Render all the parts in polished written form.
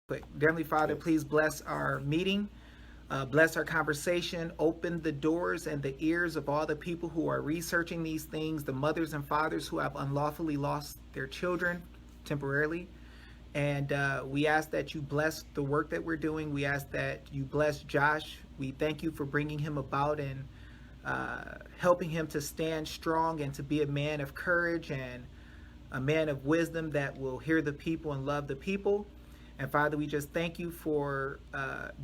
But Heavenly Father, please bless our meeting, bless our conversation, open the doors and the ears of all the people who are researching these things, the mothers and fathers who have unlawfully lost their children temporarily. And we ask that you bless the work that we're doing. We ask that you bless Josh. We thank you for bringing him about and helping him to stand strong and to be a man of courage and a man of wisdom that will hear the people and love the people. And Father, we just thank you for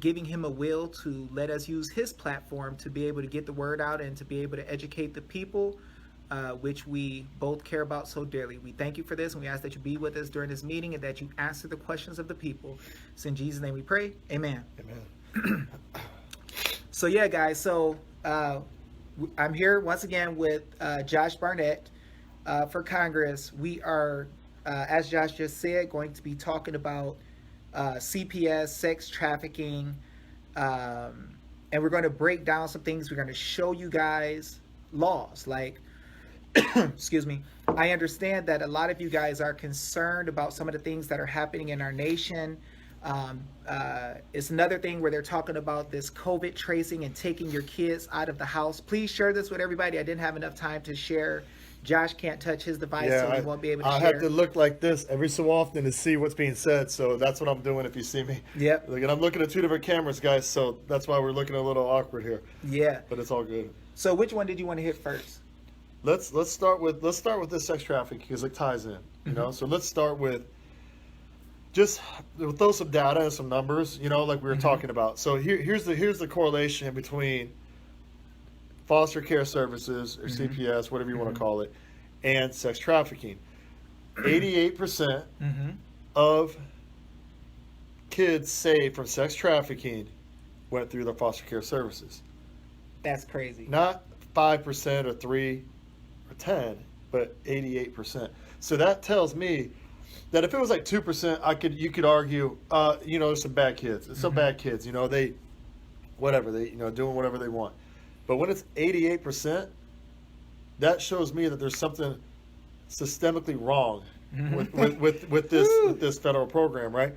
giving him a will to let us use his platform to be able to get the word out and to be able to educate the people, which we both care about so dearly. We thank you for this, and we ask that you be with us during this meeting and that you answer the questions of the people. It's in Jesus' name we pray. Amen. Amen. So yeah, guys, so I'm here once again with Josh Barnett for Congress. We are, as Josh just said, going to be talking about CPS, sex trafficking, and we're going to break down some things. We're going to show you guys laws like, excuse me, I understand that a lot of you guys are concerned about some of the things that are happening in our nation. It's another thing where they're talking about this COVID tracing and taking your kids out of the house. Please share this with everybody. I didn't have enough time to share. Josh can't touch his device, so he won't be able to share. I have to look like this every so often to see what's being said, so that's what I'm doing if you see me. Yep. And I'm looking at two different cameras, guys, so that's why we're looking a little awkward here. Yeah. But it's all good. So which one did you want to hit first? Let's start with this sex trafficking because it ties in, you know. So let's start with we'll throw some data and some numbers, you know, like we were talking about. So here's the correlation between foster care services or CPS, whatever you want to call it, and sex trafficking. 88% of kids saved from sex trafficking went through the foster care services. That's crazy. Not 5% or 3 or 10, but 88%. So that tells me that if it was like 2%, you could argue, you know, there's some bad kids. There's some bad kids, you know, they doing whatever they want. But when it's 88%, that shows me that there's something systemically wrong with this federal program, right?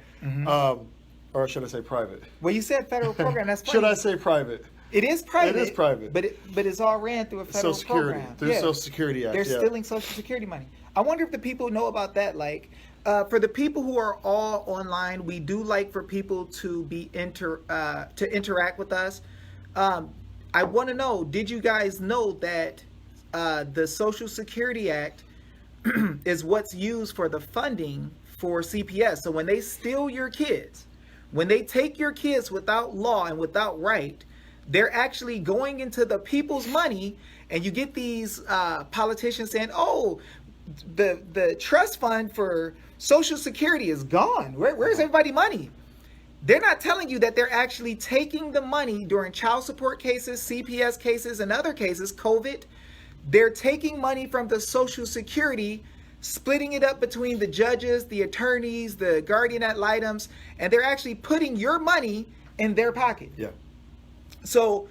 Or should I say private? Well, you said federal program. That's funny. Should I say private? It is private. It is private. But it's all ran through a federal program. Through Social Security Act. They're stealing Social Security money. I wonder if the people know about that. Like, for the people who are all online, we do like for people to be to interact with us. I want to know, did you guys know that the Social Security Act is what's used for the funding for CPS? So when they steal your kids, when they take your kids without law and without right, they're actually going into the people's money, and you get these politicians saying, oh, the trust fund for Social Security is gone. Where's everybody's money? They're not telling you that they're actually taking the money during child support cases, CPS cases, and other cases, COVID. They're taking money from the Social Security, splitting it up between the judges, the attorneys, the guardian ad litems, and they're actually putting your money in their pocket. Yeah. So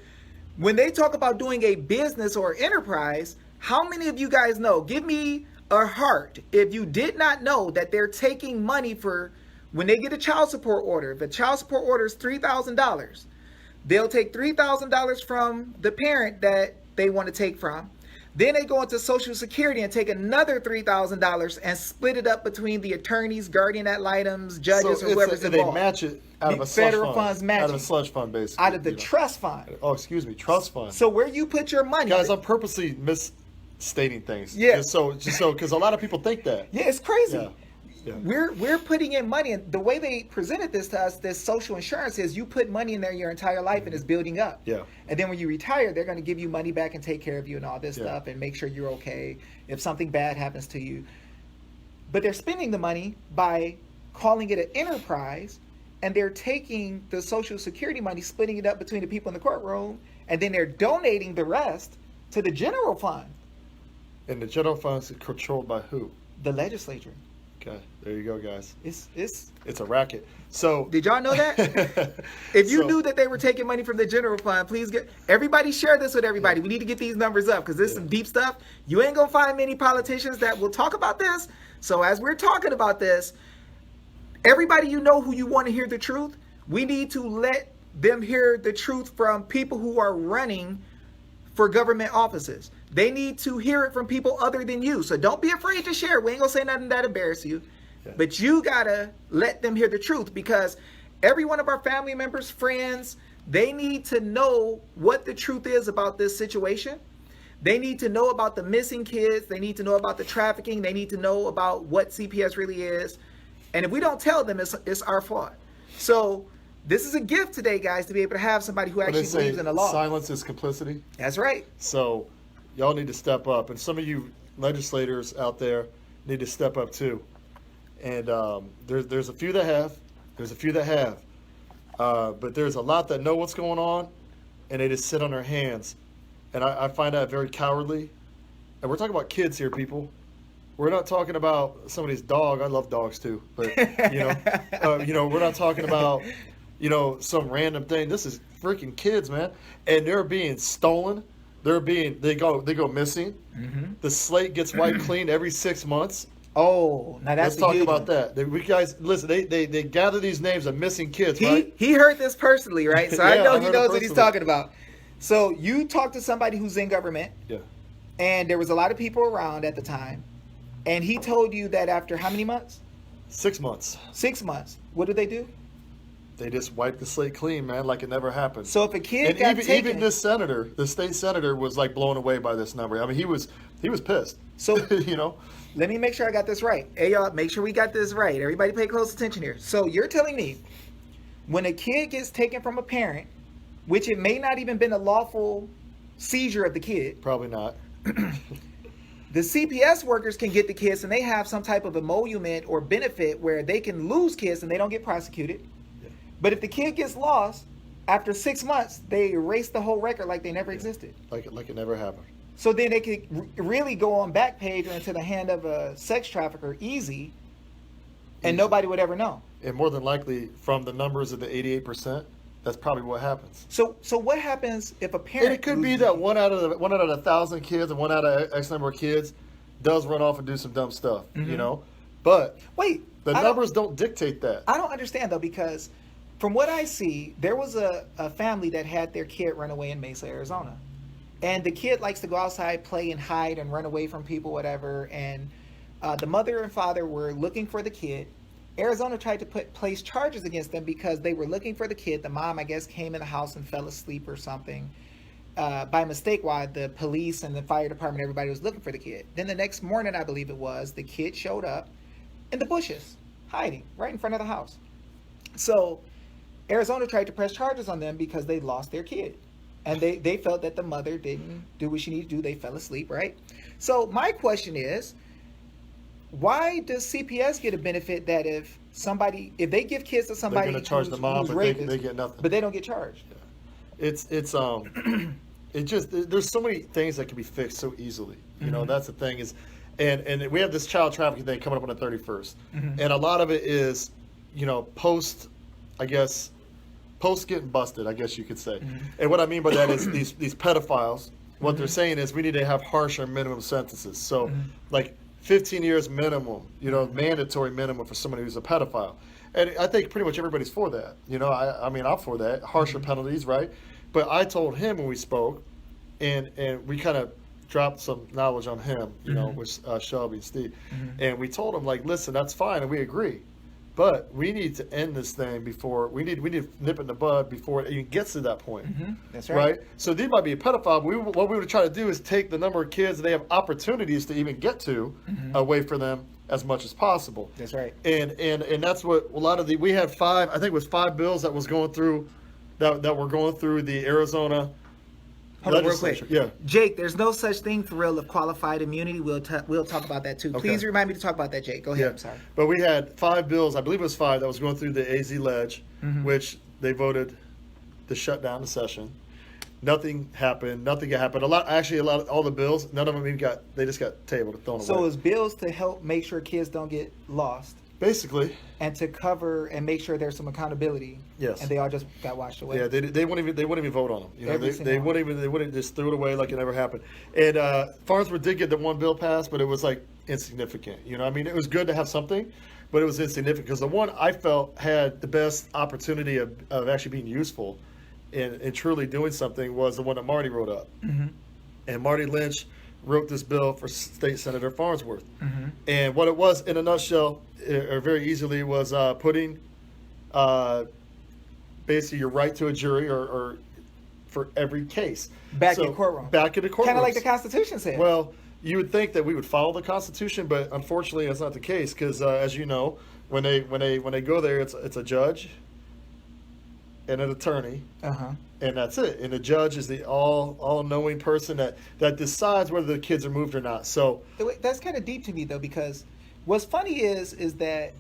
when they talk about doing a business or enterprise, how many of you guys know? Give me a heart if you did not know that they're taking money for when they get a child support order. If a child support order is $3,000, they'll take $3,000 from the parent that they want to take from. Then they go into Social Security and take another $3,000 and split it up between the attorneys, guardian ad litems, judges, or whoever's involved. They match it out of a federal slush fund. funds matching. Out of a slush fund, basically. Out of the trust fund. Oh, excuse me, trust fund. So where you put your money. Guys, I'm purposely misstating things. Yeah. Just so, because a lot of people think that. Yeah, it's crazy. Yeah. Yeah. We're putting in money, and the way they presented this to us, this social insurance is you put money in there your entire life and it's building up. Yeah. And then when you retire, they're going to give you money back and take care of you and all this stuff and make sure you're okay if something bad happens to you. But they're spending the money by calling it an enterprise, and they're taking the Social Security money, splitting it up between the people in the courtroom, and then they're donating the rest to the general fund. And the general fund is controlled by who? The legislature. Okay, there you go, guys. It's a racket. So did y'all know that? If you knew that they were taking money from the general fund, please everybody share this with everybody. We need to get these numbers up because this is some deep stuff. You ain't gonna find many politicians that will talk about this. So as we're talking about this, Everybody you know who you want to hear the truth, we need to let them hear the truth from people who are running for government offices. They need to hear it from people other than you. So don't be afraid to share. We ain't gonna say nothing that embarrass you. Yeah. But you gotta let them hear the truth, because every one of our family members, friends, they need to know what the truth is about this situation. They need to know about the missing kids. They need to know about the trafficking. They need to know about what CPS really is. And if we don't tell them, it's our fault. So this is a gift today, guys, to be able to have somebody who actually believes in the law. Silence is complicity. That's right. So y'all need to step up. And some of you legislators out there need to step up too. And there's a few that have. There's a few that have. But there's a lot that know what's going on, and they just sit on their hands. And I find that very cowardly. And we're talking about kids here, people. We're not talking about somebody's dog. I love dogs too. But, we're not talking about, some random thing. This is freaking kids, man. And they're being stolen. They go missing. Mm-hmm. The slate gets wiped clean every 6 months. Oh, now that's Let's talk about that. We guys, listen, they gather these names of missing kids, right? He heard this personally, right? So Yeah, I know I he heard knows it what he's personally. talking about. So you talked to somebody who's in government. Yeah. And there was a lot of people around at the time. And he told you that after how many months? 6 months. 6 months. What did they do? They just wiped the slate clean, man, like it never happened. So if a kid got taken... even this senator, the state senator, was like blown away by this number. I mean, he was pissed. So, Let me make sure I got this right. Hey, y'all, make sure we got this right. Everybody pay close attention here. So you're telling me when a kid gets taken from a parent, which it may not even been a lawful seizure of the kid. Probably not. The CPS workers can get the kids, and they have some type of emolument or benefit where they can lose kids and they don't get prosecuted. Yeah. But if the kid gets lost, after 6 months, they erase the whole record like they never existed. Like it never happened. So then they could really go on Backpage or into the hand of a sex trafficker easy, and nobody would ever know. And more than likely, from the numbers of the 88%, that's probably what happens. So what happens if a parent? And it could be that one out of 1,000 kids and one out of X number of kids does run off and do some dumb stuff, But wait, the numbers don't dictate that. I don't understand though, because from what I see, there was a family that had their kid run away in Mesa, Arizona. And the kid likes to go outside, play and hide and run away from people, whatever. And the mother and father were looking for the kid. Arizona tried to place charges against them because they were looking for the kid. The mom, I guess, came in the house and fell asleep or something by mistake while the police and the fire department, everybody was looking for the kid. Then the next morning, I believe it was, the kid showed up in the bushes, hiding right in front of the house. So Arizona tried to press charges on them because they lost their kid. And they felt that the mother didn't do what she needed to do. They fell asleep, right? So my question is, why does CPS get a benefit that if they give kids to somebody they're going to charge the mom, but rapist, they get nothing. But they don't get charged. Yeah. It just, there's so many things that can be fixed so easily. That's the thing is, and we have this child trafficking thing coming up on the 31st. Mm-hmm. And a lot of it is, post getting busted, I guess you could say. Mm-hmm. And what I mean by that is these pedophiles, what they're saying is we need to have harsher minimum sentences. So like 15 years minimum, mandatory minimum for somebody who's a pedophile. And I think pretty much everybody's for that. I mean, I'm for that. Harsher penalties, right? But I told him when we spoke, and we kind of dropped some knowledge on him, with Shelby and Steve. Mm-hmm. And we told him, like, listen, that's fine, and we agree. But we need to end this thing before we need to nip it in the bud before it even gets to that point. Mm-hmm. That's right. So they might be a pedophile. But what we would try to do is take the number of kids that they have opportunities to even get to away from them as much as possible. That's right. And that's what a lot of we had five. I think it was 5 bills that was going through that were going through the Arizona. Hold on real quick. Yeah. Jake, there's no such thing for real of qualified immunity. We'll talk about that too. Okay. Please remind me to talk about that, Jake. Go ahead. Yeah. I'm sorry. But we had 5 bills, I believe it was 5, that was going through the AZ Ledge, which they voted to shut down the session. Nothing happened. All the bills, none of them they just got tabled and thrown away. So it was bills to help make sure kids don't get lost. Basically. And to cover and make sure there's some accountability. Yes. And they all just got washed away. Yeah, they wouldn't even vote on them. They wouldn't just threw it away like it never happened. And Farnsworth did get the one bill passed, but it was like insignificant. I mean, it was good to have something, but it was insignificant because the one I felt had the best opportunity of actually being useful and truly doing something was the one that Marty wrote up. Mm-hmm. And Marty Lynch wrote this bill for State Senator Farnsworth. Mm-hmm. And what it was, in a nutshell, or very easily, was putting basically your right to a jury or for every case. Back in courtroom. Back in the courtroom. Kind of like the Constitution said. Well, you would think that we would follow the Constitution, but unfortunately, that's not the case. Because as you know, when they go there, it's a judge and an attorney, and that's it. And the judge is the all-knowing person that decides whether the kids are moved or not. So that's kind of deep to me, though, because what's funny is that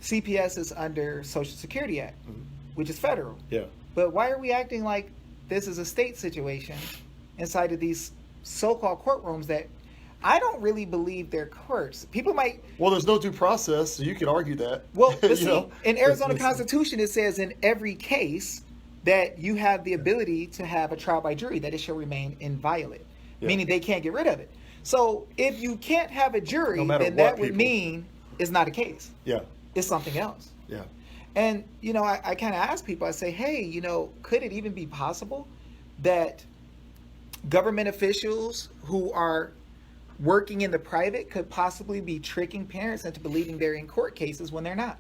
CPS is under Social Security Act, which is federal. Yeah. But why are we acting like this is a state situation inside of these so-called courtrooms that I don't really believe they're courts? People might... Well, there's no due process, so you could argue that. Well, but see, in Arizona Constitution, it says in every case that you have the ability to have a trial by jury, that it shall remain inviolate, meaning they can't get rid of it. So if you can't have a jury, then that would mean it's not a case. Yeah. It's something else. Yeah. And, I kind of ask people, I say, hey, could it even be possible that government officials who are working in the private could possibly be tricking parents into believing they're in court cases when they're not?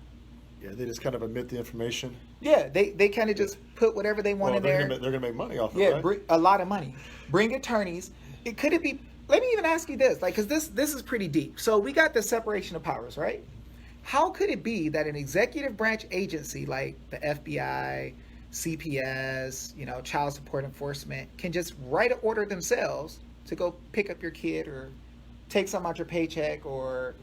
Yeah, they just kind of omit the information. Yeah, they kind of just put whatever they want in there. They're going to make money off of it, right? A lot of money. Bring attorneys. Could it be... Let me even ask you this, because this is pretty deep. So we got the separation of powers, right? How could it be that an executive branch agency like the FBI, CPS, Child Support Enforcement can just write an order themselves to go pick up your kid or take some out your paycheck? Or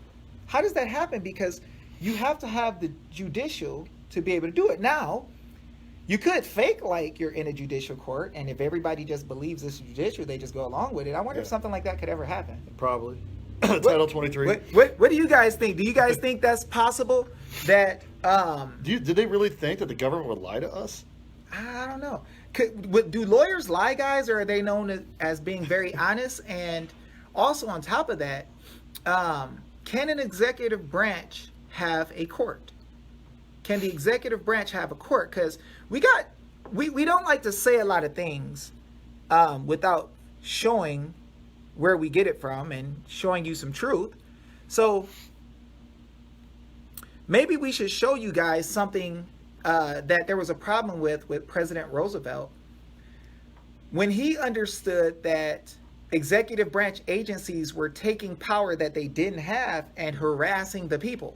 how does that happen? Because you have to have the judicial to be able to do it. Now, you could fake like you're in a judicial court, and if everybody just believes it's judicial, they just go along with it. I wonder if something like that could ever happen. Probably. Title 23. What do you guys think? Do you guys think that's possible? That did they really think that the government would lie to us? I don't know. Do lawyers lie, guys, or are they known as being very honest? And also on top of that, can an executive branch have a court? Can the executive branch have a court? Because we don't like to say a lot of things without showing where we get it from and showing you some truth. So maybe we should show you guys something that there was a problem with President Roosevelt when he understood that executive branch agencies were taking power that they didn't have and harassing the people.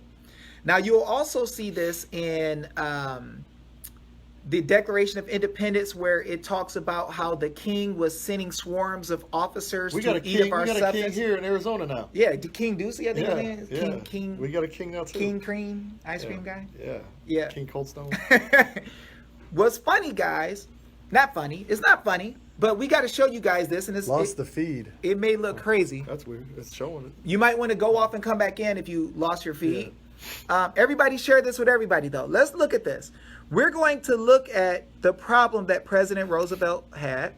Now, you'll also see this in the Declaration of Independence, where it talks about how the king was sending swarms of officers to eat of our substance. We got a king here in Arizona now. Yeah, King Ducey, I think his name is. King. We got a king now too. King Cream, ice cream guy. Yeah. King Cold Stone. What's funny, guys? Not funny. It's not funny, but we got to show you guys this, and lost the feed. It may look crazy. That's weird. It's showing it. You might want to go off and come back in if you lost your feed. Yeah. Everybody share this with everybody, though. Let's look at this. We're going to look at the problem that President Roosevelt had.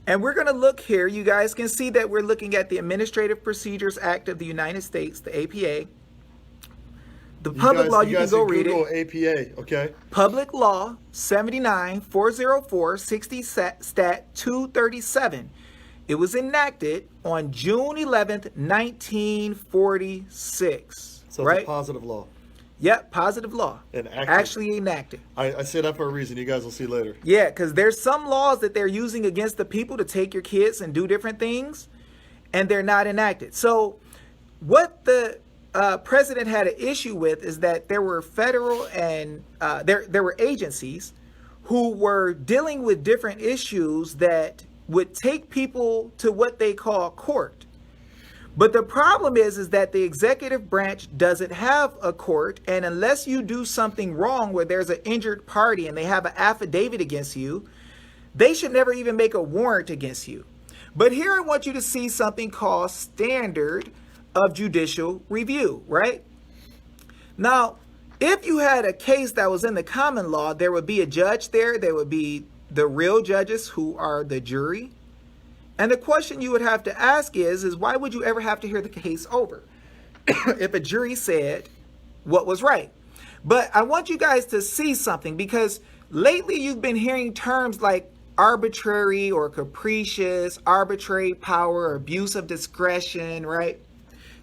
And we're going to look here. You guys can see that we're looking at the Administrative Procedures Act of the United States, the APA. The public law, you can go read it. APA, okay? Public Law 79-404-60 Stat 237. It was enacted on June 11th, 1946. So right? It's a positive law. Yep, positive law. Actually enacted. I say that for a reason. You guys will see later. Yeah, because there's some laws that they're using against the people to take your kids and do different things, and they're not enacted. So what the president had an issue with is that there were federal and there were agencies who were dealing with different issues that would take people to what they call court. But the problem is that the executive branch doesn't have a court, and unless you do something wrong where there's an injured party and they have an affidavit against you, they should never even make a warrant against you. But here I want you to see something called standard of judicial review, right? Now, if you had a case that was in the common law, there would be a judge there. There would be the real judges who are the jury. And the question you would have to ask is why would you ever have to hear the case over if a jury said what was right? But I want you guys to see something, because lately you've been hearing terms like arbitrary or capricious, arbitrary power, abuse of discretion, right?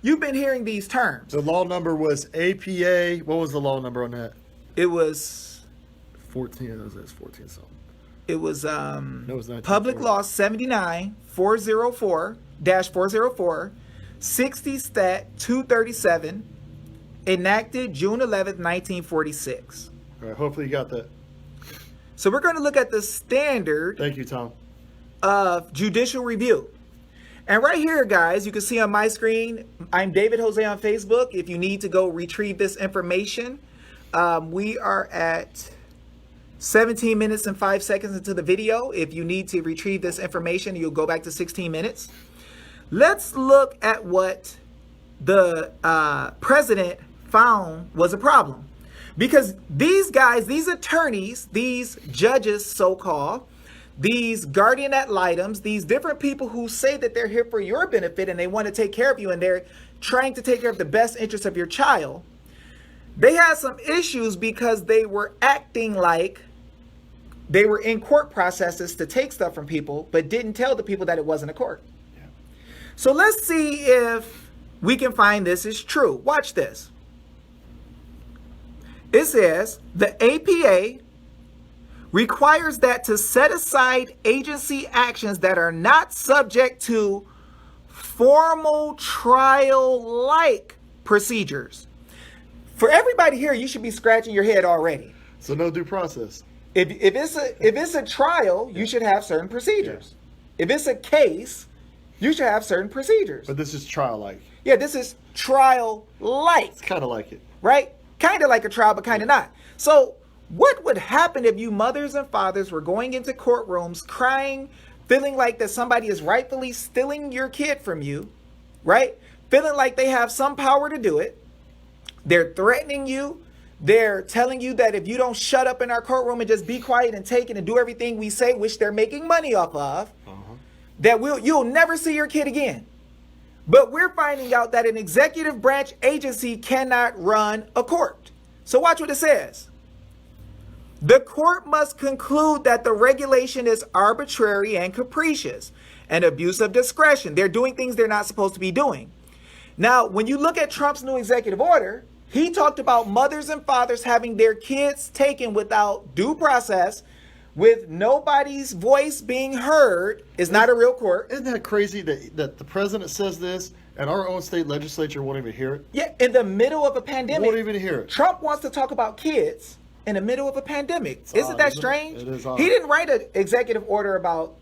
You've been hearing these terms. The law number was APA. What was the law number on that? It was 14. It was 14 something. It was No, it was 1940. Public Law 79-404, 60 Stat 237, enacted June 11th, 1946. All right, hopefully you got that. So we're going to look at the standard Thank you, Tom. of judicial review. And right here, guys, you can see on my screen, I'm David Jose on Facebook. If you need to go retrieve this information, we are at 17 minutes and 5 seconds into the video. If you need to retrieve this information, you'll go back to 16 minutes. Let's look at what the president found was a problem. Because these guys, these attorneys, these judges, so-called, these guardian ad litems, these different people who say that they're here for your benefit and they want to take care of you and they're trying to take care of the best interest of your child, they had some issues because they were acting like they were in court processes to take stuff from people, but didn't tell the people that it wasn't a court. Yeah. So let's see if we can find this is true. Watch this. It says the APA requires that to set aside agency actions that are not subject to formal trial-like procedures. For everybody here, you should be scratching your head already. So no due process. If it's a trial, you should have certain procedures. If it's a case, you should have certain procedures. But this is trial-like. Yeah, this is trial-like. It's kind of like it. Right? Kind of like a trial, but kind of not. So what would happen if you mothers and fathers were going into courtrooms crying, feeling like that somebody is rightfully stealing your kid from you, right? Feeling like they have some power to do it. They're threatening you. They're telling you that if you don't shut up in our courtroom and just be quiet and take it and do everything we say, which they're making money off of, that you'll never see your kid again. But we're finding out that an executive branch agency cannot run a court. So watch what it says. The court must conclude that the regulation is arbitrary and capricious and abuse of discretion. They're doing things they're not supposed to be doing. Now, when you look at Trump's new executive order, he talked about mothers and fathers having their kids taken without due process, with nobody's voice being heard. Is not a real court. Isn't that crazy that the president says this and our own state legislature won't even hear it? Yeah, in the middle of a pandemic. Won't even hear it. Trump wants to talk about kids in the middle of a pandemic. Isn't that strange? It is odd. He didn't write an executive order about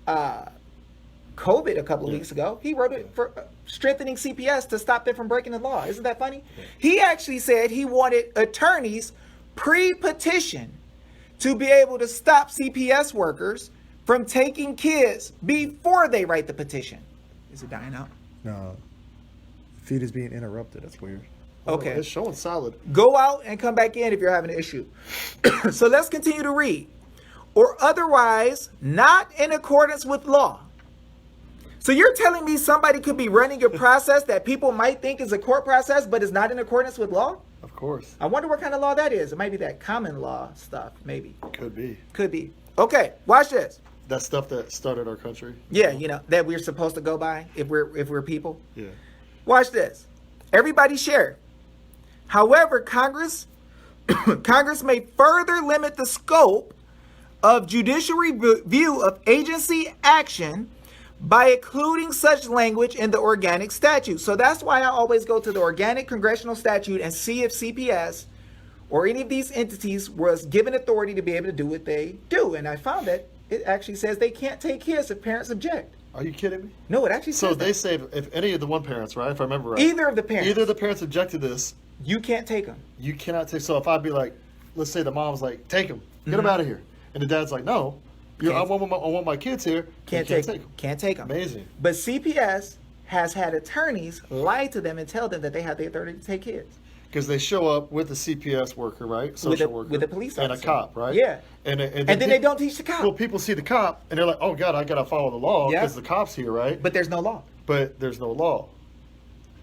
COVID a couple of weeks ago. He wrote it for strengthening CPS to stop them from breaking the law. Isn't that funny? Yeah. He actually said he wanted attorneys pre-petition to be able to stop CPS workers from taking kids before they write the petition. Is it dying out? No. Feed is being interrupted. That's weird. Okay. It's showing solid. Go out and come back in if you're having an issue. So let's continue to read. Or otherwise, not in accordance with law. So you're telling me somebody could be running a process that people might think is a court process, but is not in accordance with law? Of course. I wonder what kind of law that is. It might be that common law stuff, maybe. Could be. Could be. Okay, watch this. That stuff that started our country. Yeah, you know, that we're supposed to go by if we're people. Yeah. Watch this. Everybody share. However, Congress may further limit the scope of judicial review of agency action by including such language in the organic statute. So that's why I always go to the organic congressional statute and see if CPS or any of these entities was given authority to be able to do what they do. And I found that it actually says they can't take kids if parents object. Are you kidding me? No, it actually says so they say if any of the one parents, right? If I remember right. Either of the parents object to this. You can't take them. You cannot take. So if I'd be like, let's say the mom's like, take them, get them out of here. And the dad's like, no. I want my kids here. Can't take them. Can't take them. Amazing. But CPS has had attorneys lie to them and tell them that they have the authority to take kids. Because they show up with a CPS worker, right? Social worker. With a police officer. And a cop, right? Yeah. And then they don't teach the cop. Well, people see the cop, and they're like, oh, God, I got to follow the law Yeah. because the cop's here, right? But there's no law. But there's no law.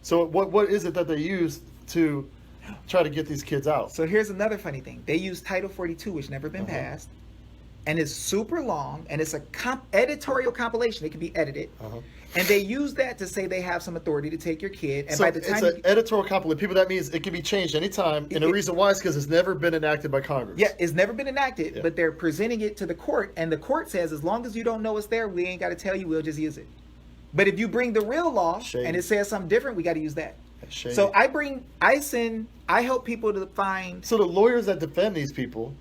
So what is it that they use to try to get these kids out? So here's another funny thing. They use Title 42, which never been Uh-huh. passed, and it's super long, and it's a editorial compilation. It can be edited. Uh-huh. And they use that to say they have some authority to take your kid. And So by the time it's an editorial compilation. People, that means it can be changed anytime. And the reason why is because it's never been enacted by Congress. yeah, it's never been enacted, Yeah. but they're presenting it to the court, and the court says as long as you don't know it's there, we ain't got to tell you. We'll just use it. But if you bring the real law Shady. and it says something different, we got to use that. Shady. So I help people to find. So the lawyers that defend these people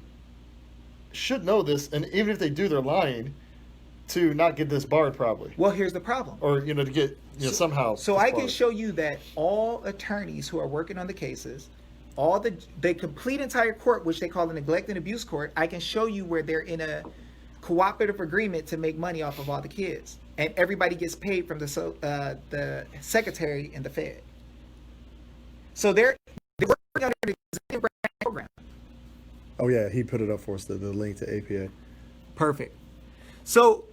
should know this, and even if they do, they're lying to not get disbarred, probably, Well, here's the problem. or to get somehow. So I can disbarred. show you that all attorneys who are working on the cases, all the complete entire court, which they call the neglect and abuse court, I can show you where they're in a cooperative agreement to make money off of all the kids, and everybody gets paid from the secretary and the Fed. So they're working on the executive branch program. Oh yeah, he put it up for us, the link to APA. Perfect. So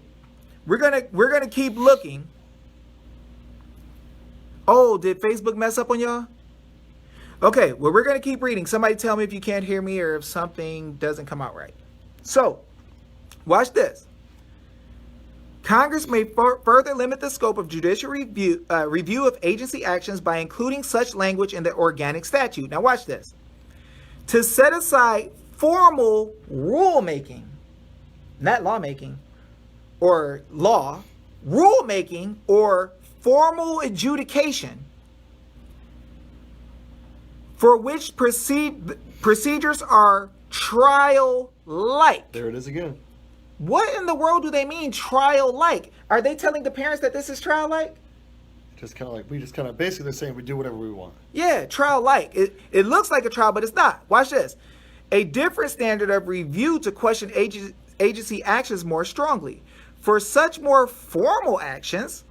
we're gonna keep looking. Oh, did Facebook mess up on y'all? Okay, well, we're gonna keep reading. Somebody tell me if you can't hear me or if something doesn't come out right. So, watch this. Congress may further limit the scope of judicial review of agency actions by including such language in the organic statute. Now watch this. To set aside formal rulemaking, not lawmaking, or law, rulemaking or formal adjudication for which procedures are trial-like. There it is again. What in the world do they mean trial-like? Are they telling the parents that this is trial-like? Basically they're saying we do whatever we want. Yeah, trial-like. It looks like a trial, but it's not. Watch this. A different standard of review to question agency actions more strongly. For such more formal actions,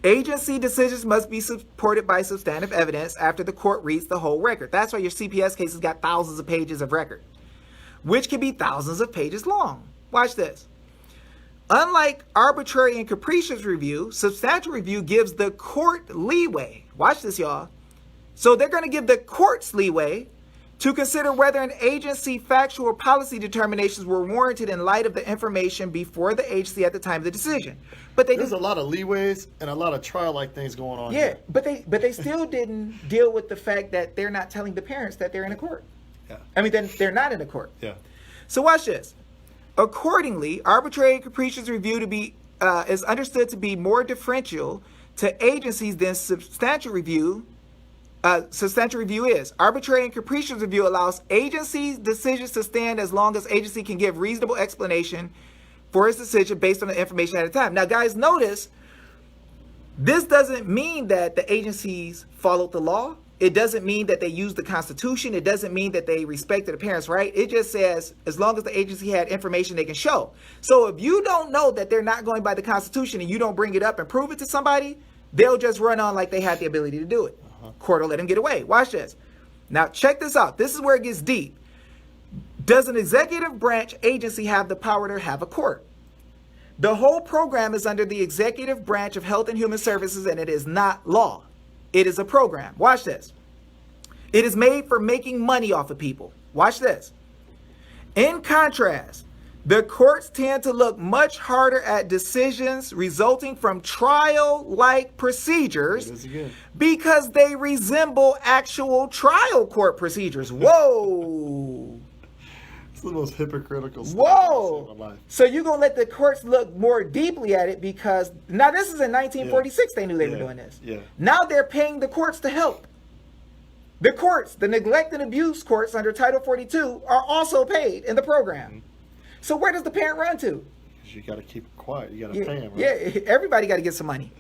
agency decisions must be supported by substantive evidence after the court reads the whole record. That's why your CPS cases got thousands of pages of record, which can be thousands of pages long. Watch this. Unlike arbitrary and capricious review, substantial review gives the court leeway. Watch this, y'all. So they're going to give the courts leeway to consider whether an agency factual or policy determinations were warranted in light of the information before the agency at the time of the decision. But There's a lot of leeways and a lot of trial-like things going on. Yeah, here. but they still didn't deal with the fact that they're not telling the parents that they're in a court. Yeah. I mean, then they're not in a court. Yeah. So watch this. Accordingly, arbitrary and capricious review is understood to be more differential to agencies than substantial review. Substantial review is. Arbitrary and capricious review allows agency decisions to stand as long as agency can give reasonable explanation for its decision based on the information at a time. Now, guys, notice this doesn't mean that the agencies followed the law. It doesn't mean that they used the Constitution. It doesn't mean that they respected the parents' right. It just says as long as the agency had information they can show. So if you don't know that they're not going by the Constitution and you don't bring it up and prove it to somebody, they'll just run on like they had the ability to do it. Court will let them get away. Watch this. Now check this out. This is where it gets deep. Does an executive branch agency have the power to have a court? The whole program is under the executive branch of Health and Human Services, and it is not law. It is a program. Watch this. It is made for making money off of people. Watch this. In contrast, the courts tend to look much harder at decisions resulting from trial-like procedures There it is again. because they resemble actual trial court procedures. Whoa. It's the most hypocritical stuff Whoa. I've seen in my life. So you're going to let the courts look more deeply at it because now this is in 1946 they knew they were doing this. Yeah. Now they're paying the courts to help. The courts, the neglect and abuse courts under Title 42 are also paid in the program. Mm-hmm. So where does the parent run to? 'Cause you got to keep it quiet. You got to Yeah, pay them, right? yeah, everybody got to get some money.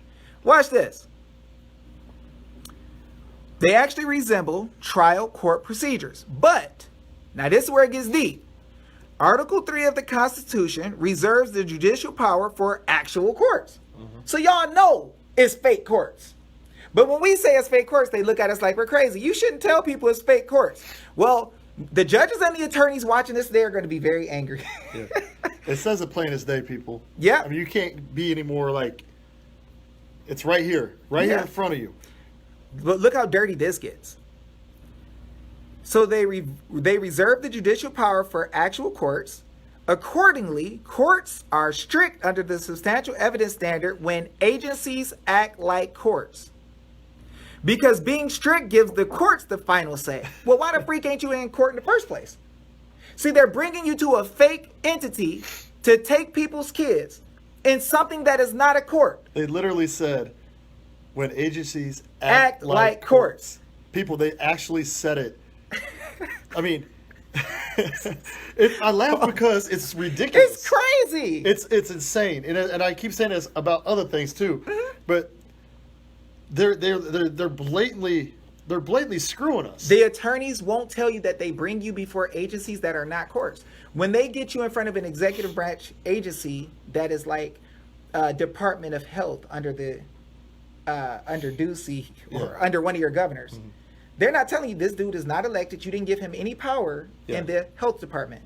Watch this. They actually resemble trial court procedures. But, now this is where it gets deep. Article 3 of the Constitution reserves the judicial power for actual courts. So y'all know it's fake courts. But when we say it's fake courts, they look at us like we're crazy. You shouldn't tell people it's fake courts. Well, the judges and the attorneys watching this, they're going to be very angry. Yeah. It says it plain as day, people. Yeah. I mean, you can't be any more like, it's right here Yeah. in front of you. But look how dirty this gets. So they reserve the judicial power for actual courts. Accordingly, courts are strict under the substantial evidence standard when agencies act like courts. Because being strict gives the courts the final say. Well, why the freak ain't you in court in the first place? See, they're bringing you to a fake entity to take people's kids in something that is not a court. They literally said, when agencies Act like courts. People, they actually said it. I mean, I laugh because it's ridiculous. It's crazy. It's insane, and I keep saying this about other things too, but they're blatantly screwing us. The attorneys won't tell you that they bring you before agencies that are not courts. When they get you in front of an executive branch agency that is like Department of Health under the under Ducey or under one of your governors, they're not telling you this dude is not elected. You didn't give him any power in the health department.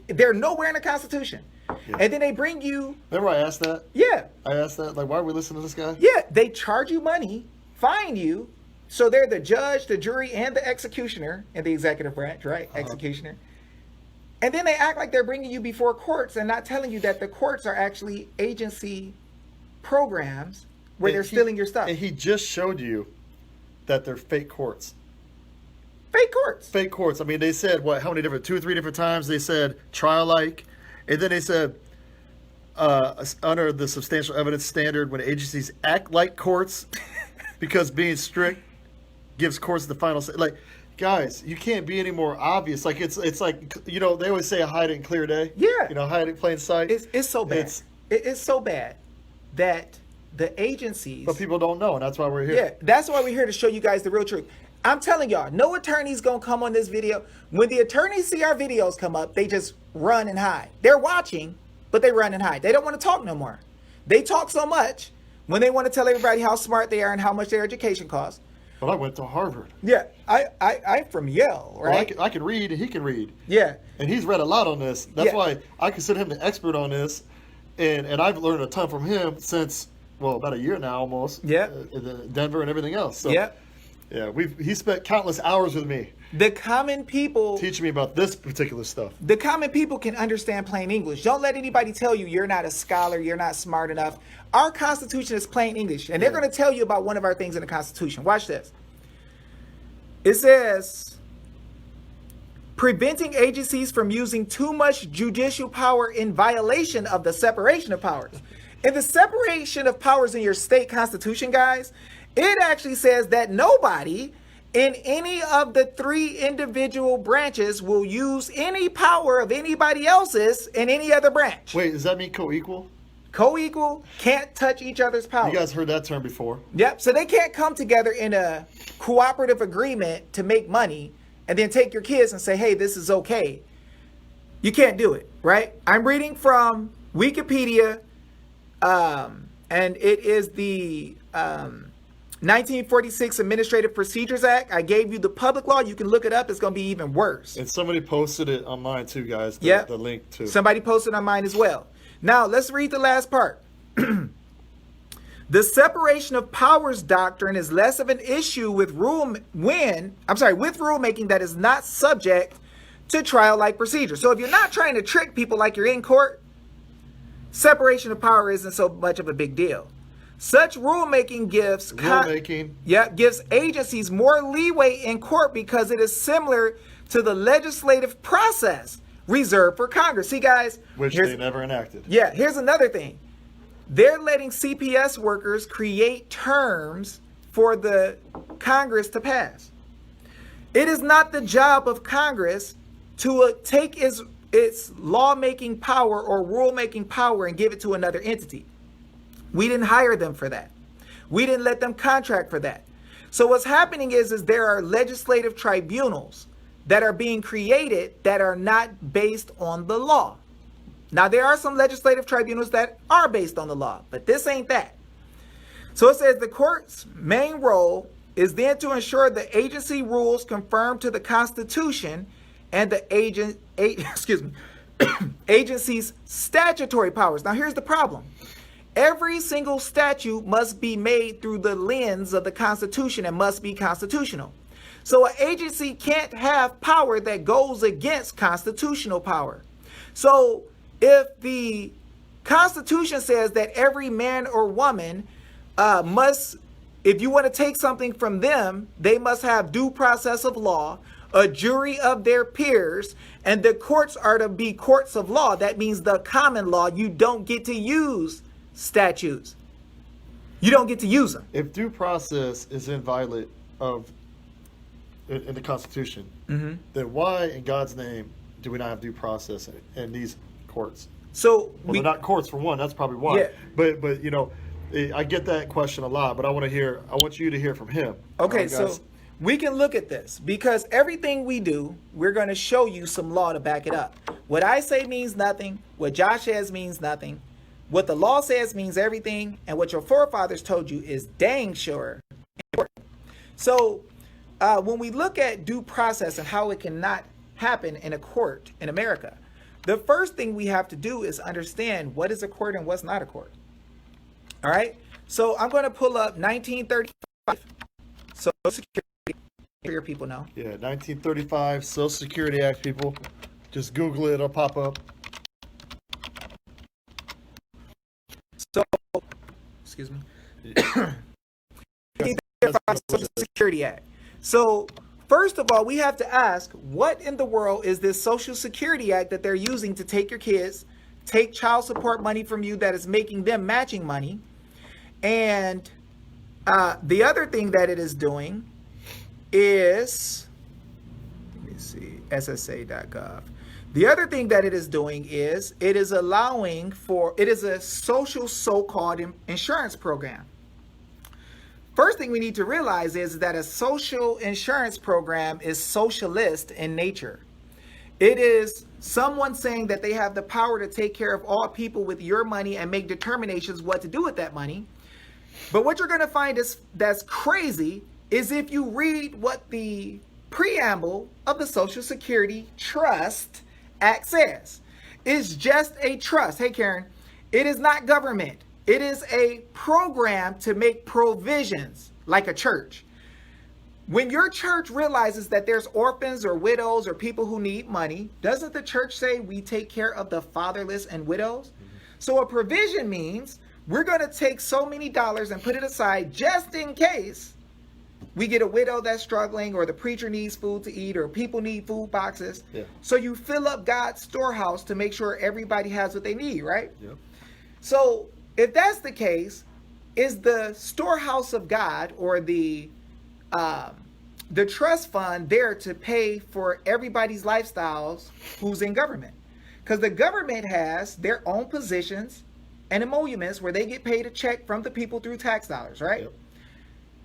They're nowhere in the Constitution. Yeah. And then they bring you. Remember I asked that? Yeah. I asked that. Like, why are we listening to this guy? Yeah. They charge you money, fine you. So they're the judge, the jury, and the executioner in the executive branch, right? Executioner. And then they act like they're bringing you before courts and not telling you that the courts are actually agency programs where they're stealing your stuff. And he just showed you that they're fake courts. Fake courts. Fake courts. I mean, they said, what, how many different, 2 or 3 different times they said trial-like. And then they said, under the substantial evidence standard, when agencies act like courts, because being strict gives courts the final say. Like, guys, you can't be any more obvious. Like, it's like, you know, they always say hide it in clear day. Yeah. You know, hide it in plain sight. It's so bad. It's so bad that the agencies. But people don't know, and that's why we're here. Yeah, that's why we're here to show you guys the real truth. I'm telling y'all, no attorney's gonna come on this video. When the attorneys see our videos come up, they just run and hide. They're watching, but they run and hide. They don't want to talk no more. They talk so much when they want to tell everybody how smart they are and how much their education costs. But I went to Harvard. Yeah, I'm from Yale, right? Well, I can read, and he can read. Yeah. And he's read a lot on this. That's Yeah. why I consider him the expert on this. And I've learned a ton from him since, well, about a year now almost. Yeah. In Denver and everything else. So, Yeah. Yeah, he spent countless hours with me The common people teaching me about this particular stuff. The common people can understand plain English. Don't let anybody tell you you're not a scholar, you're not smart enough. Our Constitution is plain English, and they're going to tell you about one of our things in the Constitution. Watch this. It says, preventing agencies from using too much judicial power in violation of the separation of powers. In the separation of powers in your state constitution, guys, it actually says that nobody in any of the 3 individual branches will use any power of anybody else's in any other branch. Wait, does that mean co-equal? Co-equal, can't touch each other's power. You guys heard that term before. Yep, so they can't come together in a cooperative agreement to make money and then take your kids and say, hey, this is okay. You can't do it, right? I'm reading from Wikipedia, and it is the 1946 Administrative Procedures Act. I gave you the public law. You can look it up. It's going to be even worse. And somebody posted it on mine too, guys. Yep. The link to. Somebody posted on mine as well. Now, let's read the last part. The separation of powers doctrine is less of an issue with rulemaking that is not subject to trial-like procedure. So if you're not trying to trick people like you're in court, separation of power isn't so much of a big deal. Such rulemaking gives gives agencies more leeway in court because it is similar to the legislative process reserved for Congress. See, guys, which they never enacted. Yeah, here's another thing. They're letting CPS workers create terms for the Congress to pass. It is not the job of Congress to take its lawmaking power or rulemaking power and give it to another entity. We didn't hire them for that. We didn't let them contract for that. So what's happening is there are legislative tribunals that are being created that are not based on the law. Now, there are some legislative tribunals that are based on the law, but this ain't that. So it says the court's main role is then to ensure the agency rules conform to the Constitution and the agency's statutory powers. Now here's the problem. Every single statute must be made through the lens of the Constitution and must be constitutional. So an agency can't have power that goes against constitutional power. So if the Constitution says that every man or woman must, if you want to take something from them, they must have due process of law, a jury of their peers, and the courts are to be courts of law. That means the common law. You don't get to use statutes. You don't get to use them. If due process is inviolate of in the Constitution, then why in God's name do we not have due process in these courts? So they're not courts for one. That's probably why. Yeah. But you know, I get that question a lot. But I want you to hear from him. Okay, so we can look at this because everything we do, we're going to show you some law to back it up. What I say means nothing. What Josh says means nothing. What the law says means everything. And what your forefathers told you is dang sure important. So when we look at due process and how it cannot happen in a court in America, the first thing we have to do is understand what is a court and what's not a court. All right. So I'm going to pull up 1935 Social Security. Your people know. Yeah, 1935 Social Security Act. People, just Google it. It'll pop up. So, excuse me. 1935 Social Security Act. So, first of all, we have to ask, what in the world is this Social Security Act that they're using to take your kids, take child support money from you that is making them matching money? And the other thing that it is doing is, let me see, SSA.gov. The other thing that it is doing is it is allowing for, it is a social so-called insurance program. First thing we need to realize is that a social insurance program is socialist in nature. It is someone saying that they have the power to take care of all people with your money and make determinations what to do with that money. But what you're going to find is that's crazy is if you read what the preamble of the Social Security Trust Act says. It's just a trust. Hey, Karen, it is not government. It is a program to make provisions like a church. When your church realizes that there's orphans or widows or people who need money, doesn't the church say we take care of the fatherless and widows? Mm-hmm. So a provision means we're going to take so many dollars and put it aside just in case we get a widow that's struggling or the preacher needs food to eat or people need food boxes. Yeah. So you fill up God's storehouse to make sure everybody has what they need, right? Yep. So if that's the case, is the storehouse of God or the trust fund there to pay for everybody's lifestyles who's in government? Because the government has their own positions and emoluments where they get paid a check from the people through tax dollars, right? Yep.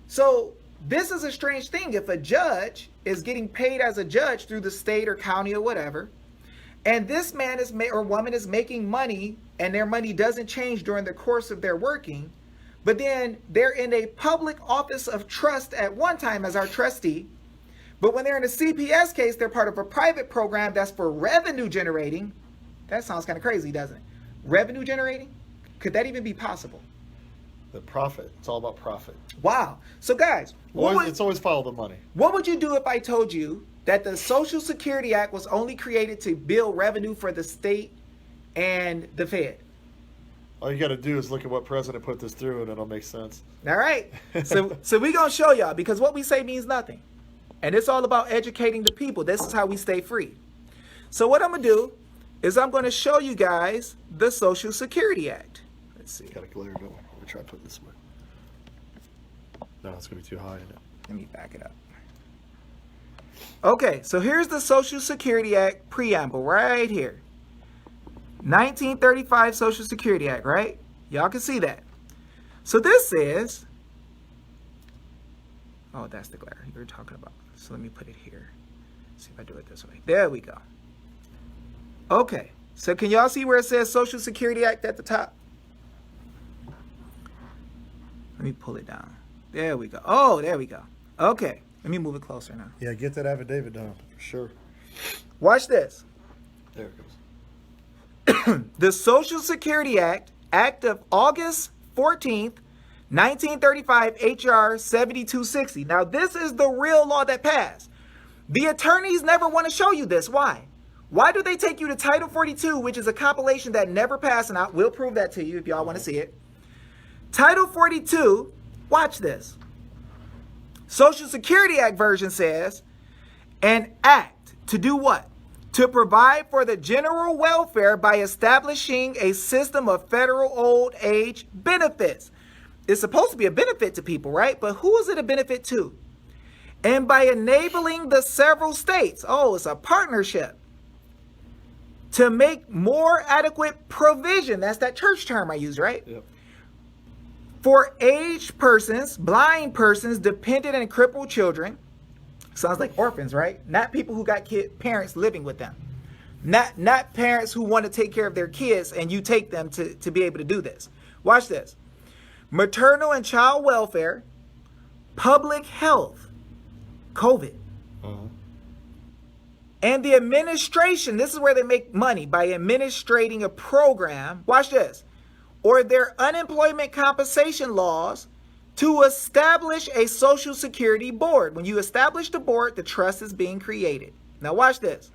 So this is a strange thing. If a judge is getting paid as a judge through the state or county or whatever, and this man is or woman is making money and their money doesn't change during the course of their working, but then they're in a public office of trust at one time as our trustee, but when they're in a CPS case, they're part of a private program that's for revenue generating. That sounds kind of crazy, doesn't it? Revenue generating? Could that even be possible? The profit. It's all about profit. Wow. So guys, it's always follow the money. What would you do if I told you that the Social Security Act was only created to build revenue for the state and the Fed? All you got to do is look at what president put this through and it'll make sense. All right. So we're going to show y'all because what we say means nothing. And it's all about educating the people. This is how we stay free. So what I'm going to do is I'm going to show you guys the Social Security Act. Let's see. Got a glare going. Let me try to put it this way. No, it's going to be too high in it. Let me back it up. Okay, so here's the Social Security Act preamble right here. 1935 Social Security Act, right? Y'all can see that. So this says, oh, that's the glare you were talking about. So let me put it here. See if I do it this way. There we go. Okay, so can y'all see where it says Social Security Act at the top? Let me pull it down. There we go. Oh, there we go. Okay. Let me move it closer now. Yeah, get that affidavit done. For sure. Watch this. There it goes. The Social Security Act of August 14th, 1935, H.R. 7260. Now, this is the real law that passed. The attorneys never want to show you this. Why? Why do they take you to Title 42, which is a compilation that never passed, and I will prove that to you if y'all want to see it. Title 42, watch this. Social Security Act version says, an act to do what? To provide for the general welfare by establishing a system of federal old age benefits. It's supposed to be a benefit to people, right? But who is it a benefit to? And by enabling the several states, oh, it's a partnership, to make more adequate provision. That's that church term I use, right? Yep. For aged persons, blind persons, dependent and crippled children. Sounds like orphans, right? Not people who got parents living with them. Not parents who want to take care of their kids and you take them to be able to do this. Watch this. Maternal and child welfare, public health, COVID. And the administration, this is where they make money, by administrating a program, watch this, or their unemployment compensation laws to establish a Social Security board. When you establish the board, the trust is being created. Now watch this.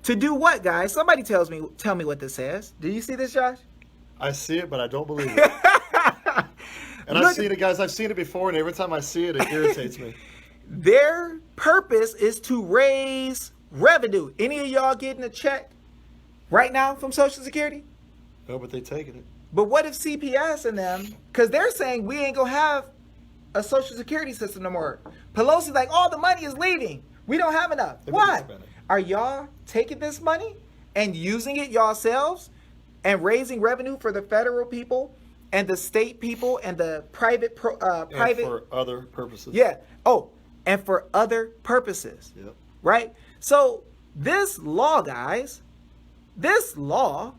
To do what, guys? Somebody tell me what this says. Do you see this, Josh? I see it, but I don't believe it. And I've seen it, guys. I've seen it before, and every time I see it, it irritates me. Their purpose is to raise revenue. Any of y'all getting a check right now from Social Security? No, but they taking it. But what if CPS and them, because they're saying we ain't going to have a Social Security system no more. Pelosi's like, all the money is leaving. We don't have enough. Why? Are y'all taking this money and using it yourselves and raising revenue for the federal people and the state people and the private And for other purposes. Yeah. Oh, and for other purposes. Yep. Right? So this law, guys, this law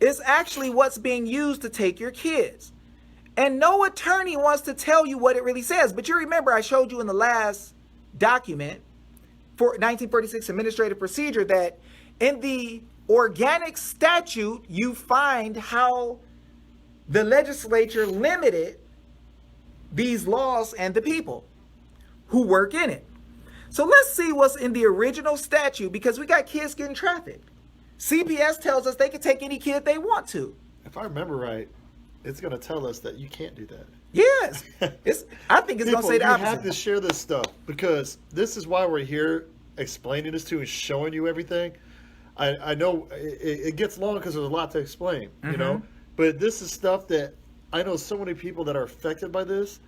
is actually what's being used to take your kids. And no attorney wants to tell you what it really says. But you remember I showed you in the last document for 1946 administrative procedure that in the organic statute, you find how the legislature limited these laws and the people who work in it. So let's see what's in the original statute, because we got kids getting trafficked. CPS tells us they can take any kid they want to. If I remember right, it's going to tell us that you can't do that. Yes. I think it's going to say the opposite. You have to share this stuff, because this is why we're here explaining this to you and showing you everything. I know it gets long because there's a lot to explain, you know, but this is stuff that I know so many people that are affected by this,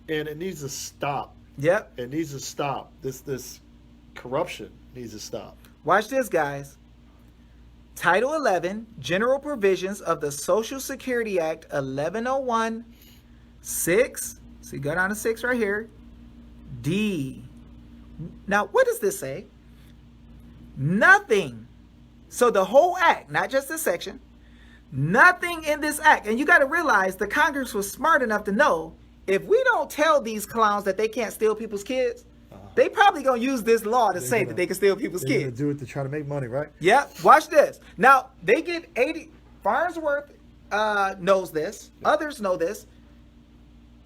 and it needs to stop. Yep. It needs to stop. This corruption needs to stop. Watch this, guys. Title 11, General Provisions of the Social Security Act 1101, 6. So you go down to 6 right here. D. Now, what does this say? Nothing. So the whole act, not just this section, nothing in this act. And you got to realize the Congress was smart enough to know if we don't tell these clowns that they can't steal people's kids, they probably going to use this law to say that they can steal people's They're kids. going to do it to try to make money, right? Yep. Watch this. Now, they get 80. Farnsworth knows this. Others know this.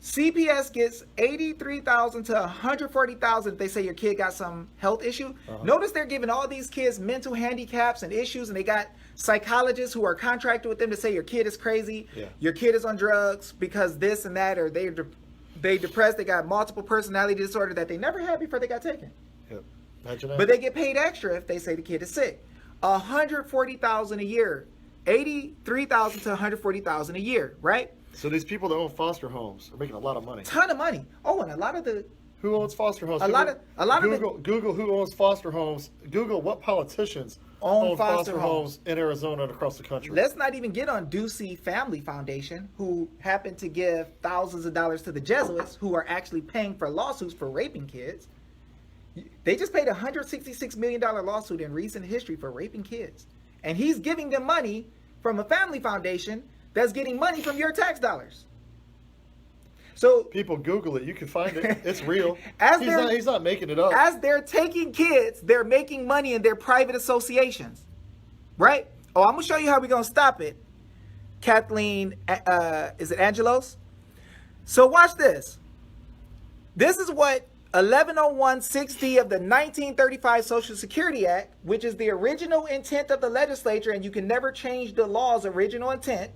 CPS gets $83,000 to $140,000 if they say your kid got some health issue. Notice they're giving all these kids mental handicaps and issues, and they got psychologists who are contracted with them to say your kid is crazy, your kid is on drugs because this and that, or they depressed, they got multiple personality disorder that they never had before they got taken. Yep. Imagine that. But they get paid extra if they say the kid is sick. $140,000 a year, $83,000 to $140,000 a year, right? So these people that own foster homes are making a lot of money. Ton of money. Oh, and a lot of the Who owns foster homes? Google who owns foster homes. Google what politicians own foster homes in Arizona and across the country. Let's not even get on Ducey Family Foundation, who happen to give thousands of dollars to the Jesuits, who are actually paying for lawsuits for raping kids. They just paid a $166 million lawsuit in recent history for raping kids. And he's giving them money from a family foundation that's getting money from your tax dollars. So People Google it. You can find it. It's real. As he's they're- not making it up. as they're taking kids, they're making money in their private associations, right? Oh, I'm gonna show you how we're gonna stop it. Kathleen, is it Angelos? So watch this. This is what 1101-6D of the 1935 Social Security Act, which is the original intent of the legislature, and you can never change the law's original intent.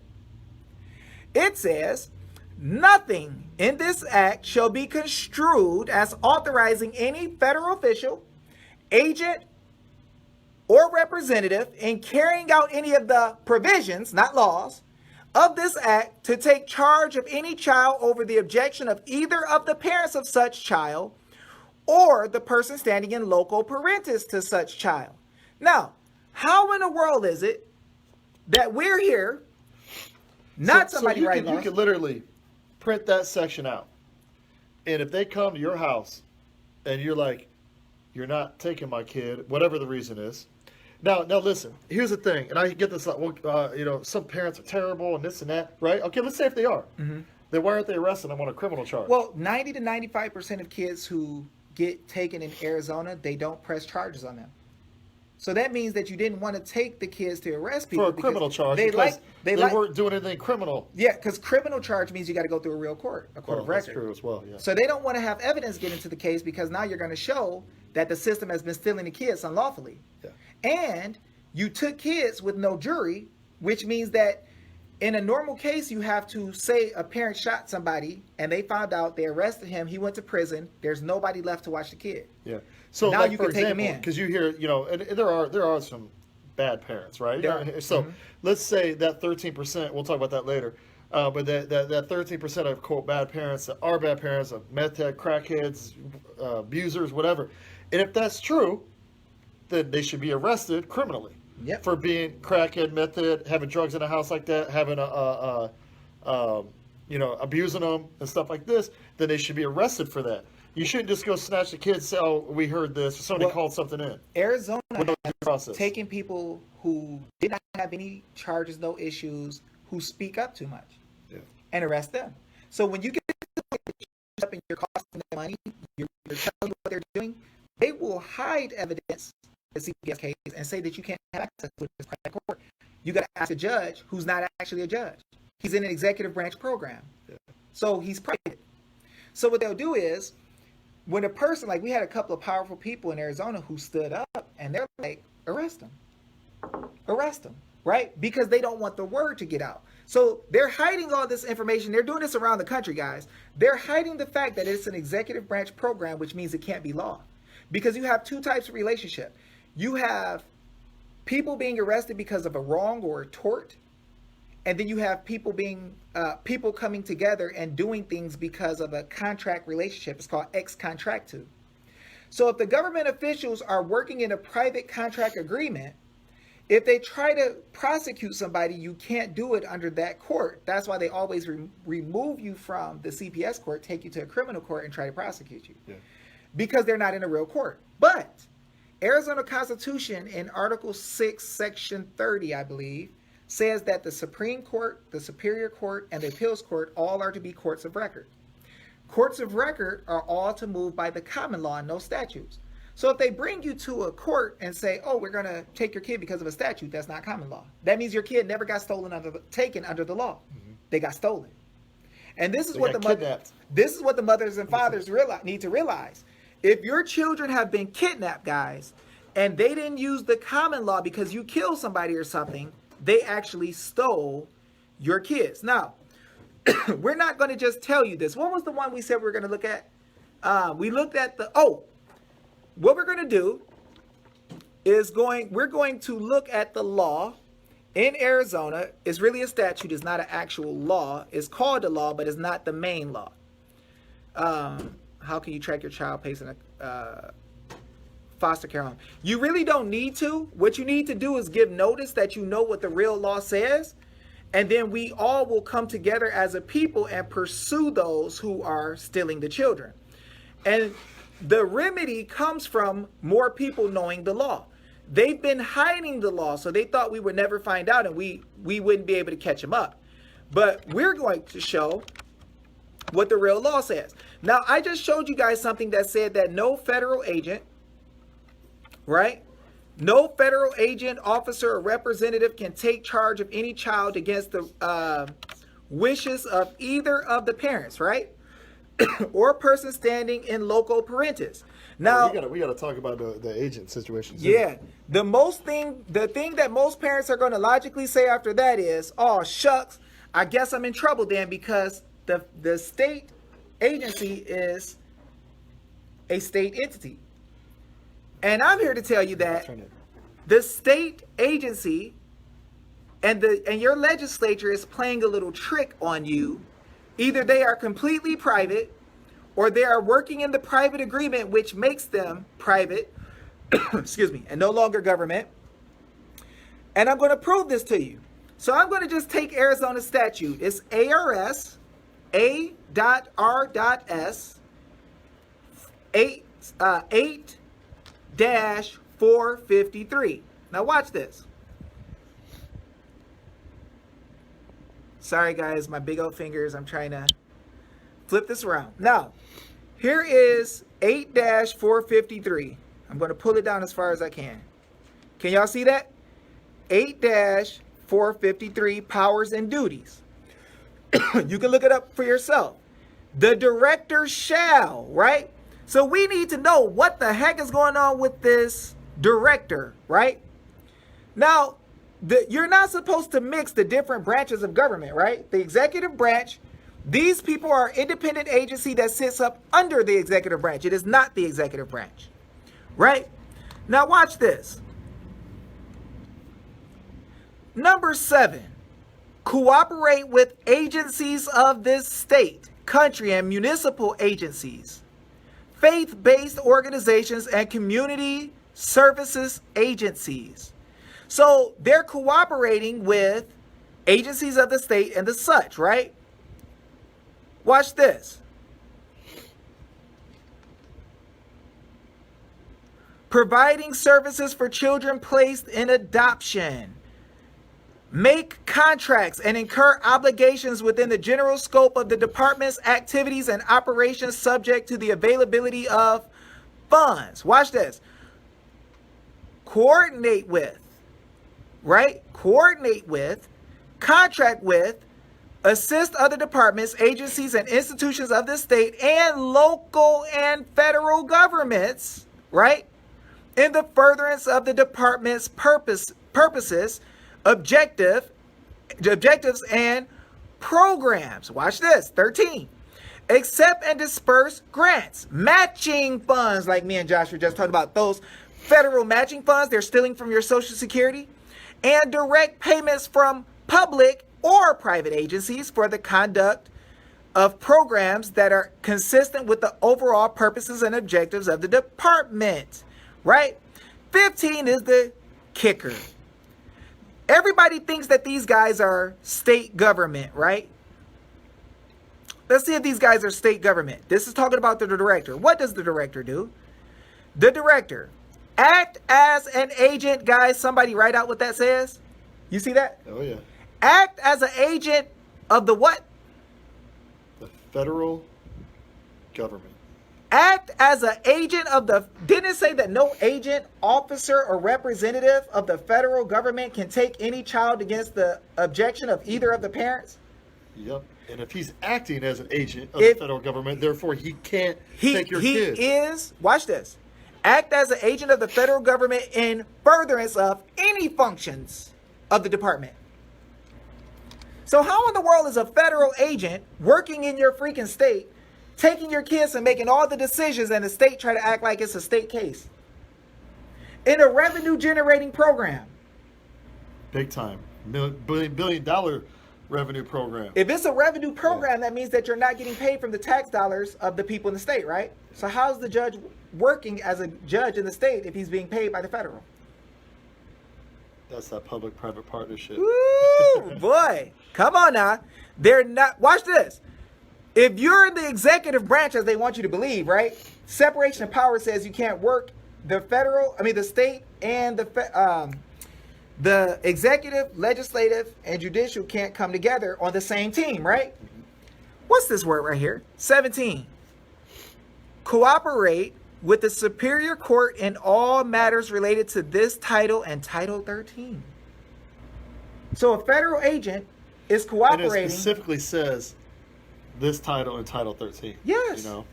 It says, nothing in this act shall be construed as authorizing any federal official, agent, or representative in carrying out any of the provisions, not laws, of this act to take charge of any child over the objection of either of the parents of such child or the person standing in loco parentis to such child. Now, how in the world is it that we're here, not somebody you writing can, you laws? can literally print that section out. And if they come to your house and you're like, you're not taking my kid, whatever the reason is. Now listen, here's the thing, and I get this, some parents are terrible and this and that, right? Okay, let's say if they are. Mm-hmm. Then why aren't they arresting them on a criminal charge? Well, 90 to 95% of kids who get taken in Arizona, they don't press charges on them. So that means that you didn't want to take the kids to arrest people for a criminal charge, They because they like weren't doing anything criminal. Yeah, because criminal charge means you got to go through a real court, a court of record. That's true as well, yeah. So they don't want to have evidence get into the case because now you're going to show that the system has been stealing the kids unlawfully. Yeah. And you took kids with no jury, which means that in a normal case, you have to say a parent shot somebody and they found out, they arrested him, he went to prison, there's nobody left to watch the kid. Yeah. So Now like, you for can take 'em example, in. because you hear, and there are some bad parents, right? There are. So Mhm. let's say that 13%, we'll talk about that later, but that 13% of quote bad parents that are bad parents, of meth head, crackheads, abusers, whatever. And if that's true, then they should be arrested criminally. Yep. For being crackhead, meth head, having drugs in a house like that, having abusing them and stuff like this, then they should be arrested for that. You shouldn't just go snatch the kids and say, oh, we heard this, or somebody called something in. Arizona With no due process. taking people who did not have any charges, no issues, who speak up too much, Yeah. and arrest them. So when you get up and you're costing them money, you're telling you what they're doing, they will hide evidence in the CPS case and say that you can't have access to this private court. You got to ask a judge who's not actually a judge. He's in an executive branch program. Yeah. So he's private. So what they'll do is, when a person, like we had a couple of powerful people in Arizona who stood up and they're like, arrest them, right? Because they don't want the word to get out. So they're hiding all this information. They're doing this around the country, guys. They're hiding the fact that it's an executive branch program, which means it can't be law. Because you have two types of relationship. You have people being arrested because of a wrong or a tort. And then you have people coming together and doing things because of a contract relationship. It's called ex contractu. So if the government officials are working in a private contract agreement, if they try to prosecute somebody, you can't do it under that court. That's why they always remove you from the CPS court, take you to a criminal court, and try to prosecute you. Yeah. Because they're not in a real court. But Arizona Constitution in Article 6, Section 30, I believe, says that the Supreme Court, the Superior Court, and the Appeals Court all are to be courts of record. Courts of record are all to move by the common law and no statutes. So if they bring you to a court and say, oh, we're going to take your kid because of a statute, that's not common law. That means your kid never got taken under the law. Mm-hmm. They got stolen. And this is what the mothers and fathers need to realize. If your children have been kidnapped, guys, and they didn't use the common law because you killed somebody or something, they actually stole your kids. Now, we're not going to just tell you this. What was the one we said we were going to look at? We looked at what we're going to do is we're going to look at the law in Arizona. It's really a statute. It's not an actual law. It's called a law, but it's not the main law. How can you track your child placed in a foster care home? You really don't need to. What you need to do is give notice that you know what the real law says, and then we all will come together as a people and pursue those who are stealing the children. And the remedy comes from more people knowing the law. They've been hiding the law, so they thought we would never find out and we wouldn't be able to catch them up. But we're going to show what the real law says. Now, I just showed you guys something that said that no federal agent, right? No federal agent, officer, or representative can take charge of any child against the wishes of either of the parents, right? Or person standing in loco parentis. Now, we gotta talk about the agent situation too. yeah, the thing that most parents are going to logically say after that is, "Oh shucks, I guess I'm in trouble then because the state agency is a state entity." And I'm here to tell you that the state agency and your legislature is playing a little trick on you. Either they are completely private, or they are working in the private agreement, which makes them private, excuse me, and no longer government. And I'm going to prove this to you. So I'm going to just take Arizona statute. It's ARS A.R.S 8-453. Now watch this. Sorry guys, my big old fingers. I'm trying to flip this around. Now, here is 8-453. I'm going to pull it down as far as I can. Can y'all see that? 8-453 powers and duties. You can look it up for yourself. The director shall, right? So we need to know what the heck is going on with this director, right? Now, you're not supposed to mix the different branches of government, right? The executive branch, these people are an independent agency that sits up under the executive branch. It is not the executive branch, right? Now watch this. Number 7, cooperate with agencies of this state, country, and municipal agencies, faith-based organizations, and community services agencies. So they're cooperating with agencies of the state and the such, right? Watch this. Providing services for children placed in adoption. Make contracts and incur obligations within the general scope of the department's activities and operations subject to the availability of funds. Watch this. Coordinate with, right? Coordinate with, contract with, assist other departments, agencies, and institutions of the state and local and federal governments, right? In the furtherance of the department's purposes, objectives, and programs. Watch this. 13. Accept and disperse grants, matching funds, like me and Josh were just talking about, those federal matching funds they're stealing from your Social Security, and direct payments from public or private agencies for the conduct of programs that are consistent with the overall purposes and objectives of the department, right? 15 is the kicker. Everybody thinks that these guys are state government, right? Let's see if these guys are state government. This is talking about the director. What does the director do? The director, act as an agent. Guys, somebody write out what that says. You see that? Oh, yeah. Act as an agent of the what? The federal government. Act as an agent of the... Didn't it say that no agent, officer, or representative of the federal government can take any child against the objection of either of the parents? Yep. And if he's acting as an agent of the federal government, therefore he can't take your kid. He is... Watch this. Act as an agent of the federal government in furtherance of any functions of the department. So how in the world is a federal agent working in your freaking state, taking your kids and making all the decisions, and the state try to act like it's a state case? In a revenue generating program. Big time. Billion dollar revenue program. If it's a revenue program, that means that you're not getting paid from the tax dollars of the people in the state, right? So how's the judge working as a judge in the state if he's being paid by the federal? That's that public-private partnership. Ooh, boy. Come on now. They're not... Watch this. If you're in the executive branch, as they want you to believe, right? Separation of power says you can't work the state and the executive, legislative, and judicial can't come together on the same team, right? What's this word right here? 17. Cooperate with the superior court in all matters related to this title and Title 13. So a federal agent is And cooperating. it specifically says this title and Title 13. Yes. You know?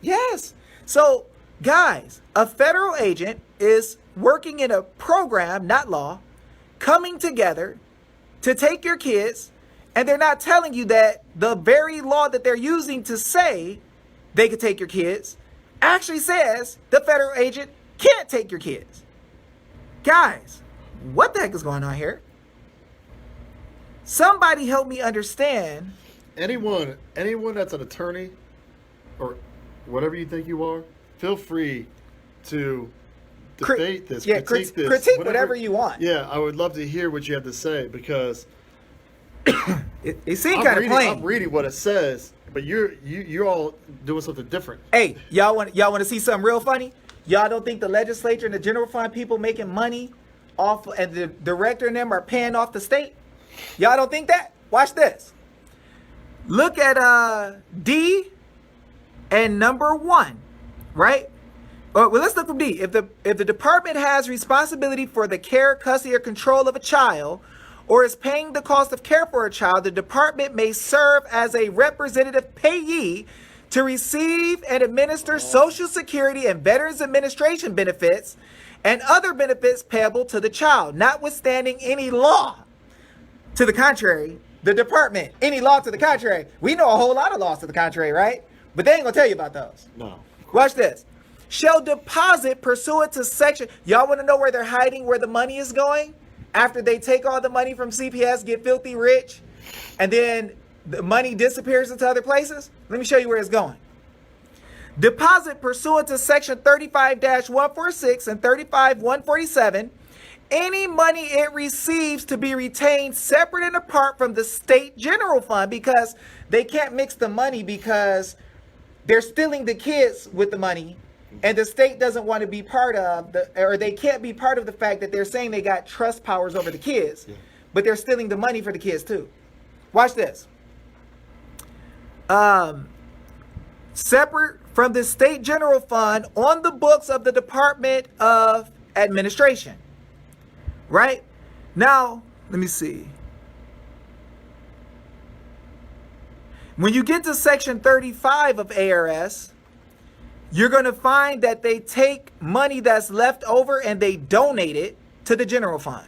Yes. So, guys, a federal agent is working in a program, not law, coming together to take your kids, and they're not telling you that the very law that they're using to say they could take your kids actually says the federal agent can't take your kids. Guys, what the heck is going on here? Somebody help me understand. Anyone that's an attorney or whatever you think you are, feel free to debate this, critique this. Critique whatever you want. Yeah, I would love to hear what you have to say because It seems kind of plain. I'm reading what it says, but you're all doing something different. Hey, y'all want to see something real funny? Y'all don't think the legislature and the general fund people making money off, and the director and them are paying off the state? Y'all don't think that? Watch this. Look at D and number 1, right? Well, let's look from D. If the department has responsibility for the care, custody, or control of a child, or is paying the cost of care for a child, the department may serve as a representative payee to receive and administer Social Security and Veterans Administration benefits and other benefits payable to the child, notwithstanding any law to the contrary. The department, any law to the contrary. We know a whole lot of laws to the contrary, right? But they ain't gonna tell you about those. No. Watch this. Shall deposit pursuant to section. Y'all want to know where they're hiding, where the money is going? After they take all the money from CPS, get filthy rich, and then the money disappears into other places? Let me show you where it's going. Deposit pursuant to section 35-146 and 35-147. Any money it receives to be retained separate and apart from the state general fund, because they can't mix the money because they're stealing the kids with the money, and the state doesn't want to be part of or they can't be part of the fact that they're saying they got trust powers over the kids, but they're stealing the money for the kids too. Watch this. Separate from the state general fund on the books of the Department of Administration. Right? Now, let me see. When you get to section 35 of ARS, you're going to find that they take money that's left over and they donate it to the general fund.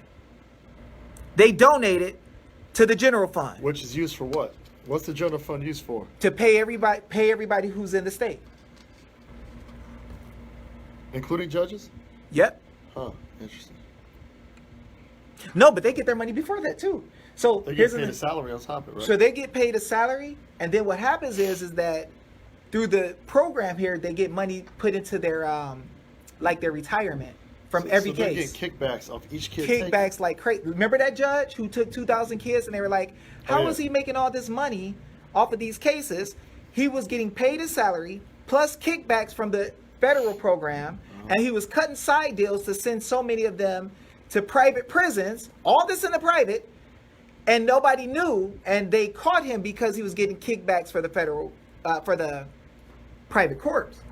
They donate it to the general fund. Which is used for what? What's the general fund used for? To pay everybody who's in the state. Including judges? Yep. Huh. Interesting. No, but they get their money before that too. So They get paid a salary on top of it, right? So they get paid a salary, and then what happens is that through the program here, they get money put into their their retirement from every so they're case. Getting kickbacks off each kid. Kickbacks like crazy. Remember that judge who took 2,000 kids, and they were like, "How is he making all this money off of these cases?" He was getting paid his salary plus kickbacks from the federal program, and he was cutting side deals to send so many of them to private prisons. All this in the private. And nobody knew, and they caught him because he was getting kickbacks for the federal, for the private courts.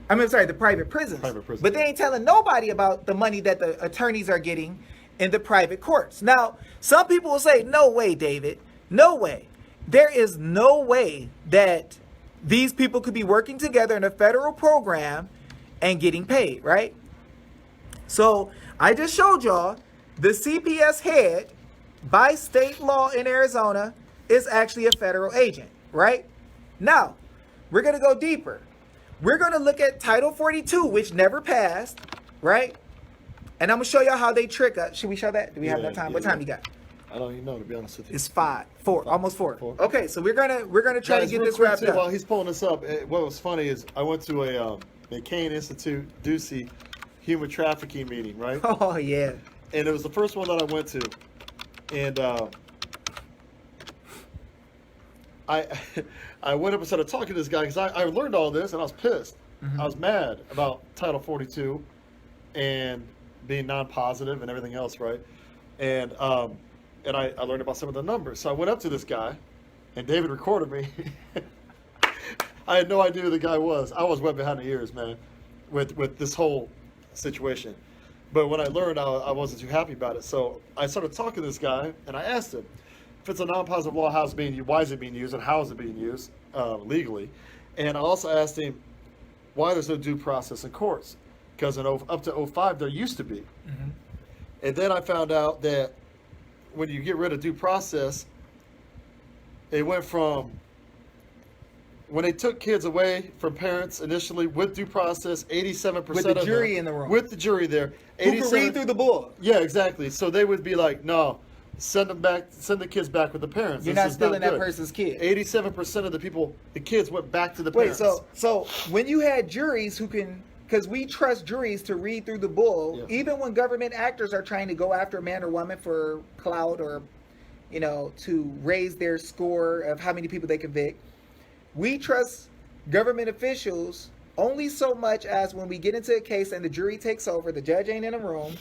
The private prisons. But they ain't telling nobody about the money that the attorneys are getting in the private courts. Now, some people will say, no way, David. No way. There is no way that these people could be working together in a federal program and getting paid, right? So I just showed y'all the CPS head by state law in Arizona is actually a federal agent, right? Now, we're going to go deeper. We're going to look at Title 42, which never passed, right? And I'm going to show y'all how they trick us. Should we show that? Do we have enough time? What time you got? I don't even know, to be honest with you. It's 4, almost 4. Okay, so we're gonna try to get this wrapped up. While he's pulling this up, what was funny is I went to a McCain Institute Ducey human trafficking meeting, right? Oh, yeah. And it was the first one that I went to. And I went up and started talking to this guy because I learned all this and I was pissed. Mm-hmm. I was mad about Title 42 and being non-positive and everything else, right? And I learned about some of the numbers. So I went up to this guy and David recorded me. I had no idea who the guy was. I was wet behind the ears, man, with this whole situation. But when I learned, I wasn't too happy about it. So I started talking to this guy, and I asked him, if it's a non-positive law, how's it being used, why is it being used, and how is it being used legally? And I also asked him why there's no due process in courts. Because up to 2005, there used to be. Mm-hmm. And then I found out that when you get rid of due process, it went from when they took kids away from parents initially with due process, 87% With the of jury them, in the room. with the jury there, Who can read through the book? Yeah, exactly. So they would be like, no, send the kids back with the parents. You're This not is stealing that good. person's kid. 87% of the kids went back to the Wait, parents. so when you had juries who can, because we trust juries to read through the bull, Yeah. even when government actors are trying to go after a man or woman for clout or, to raise their score of how many people they convict, we trust government officials only so much as when we get into a case and the jury takes over, the judge ain't in a room,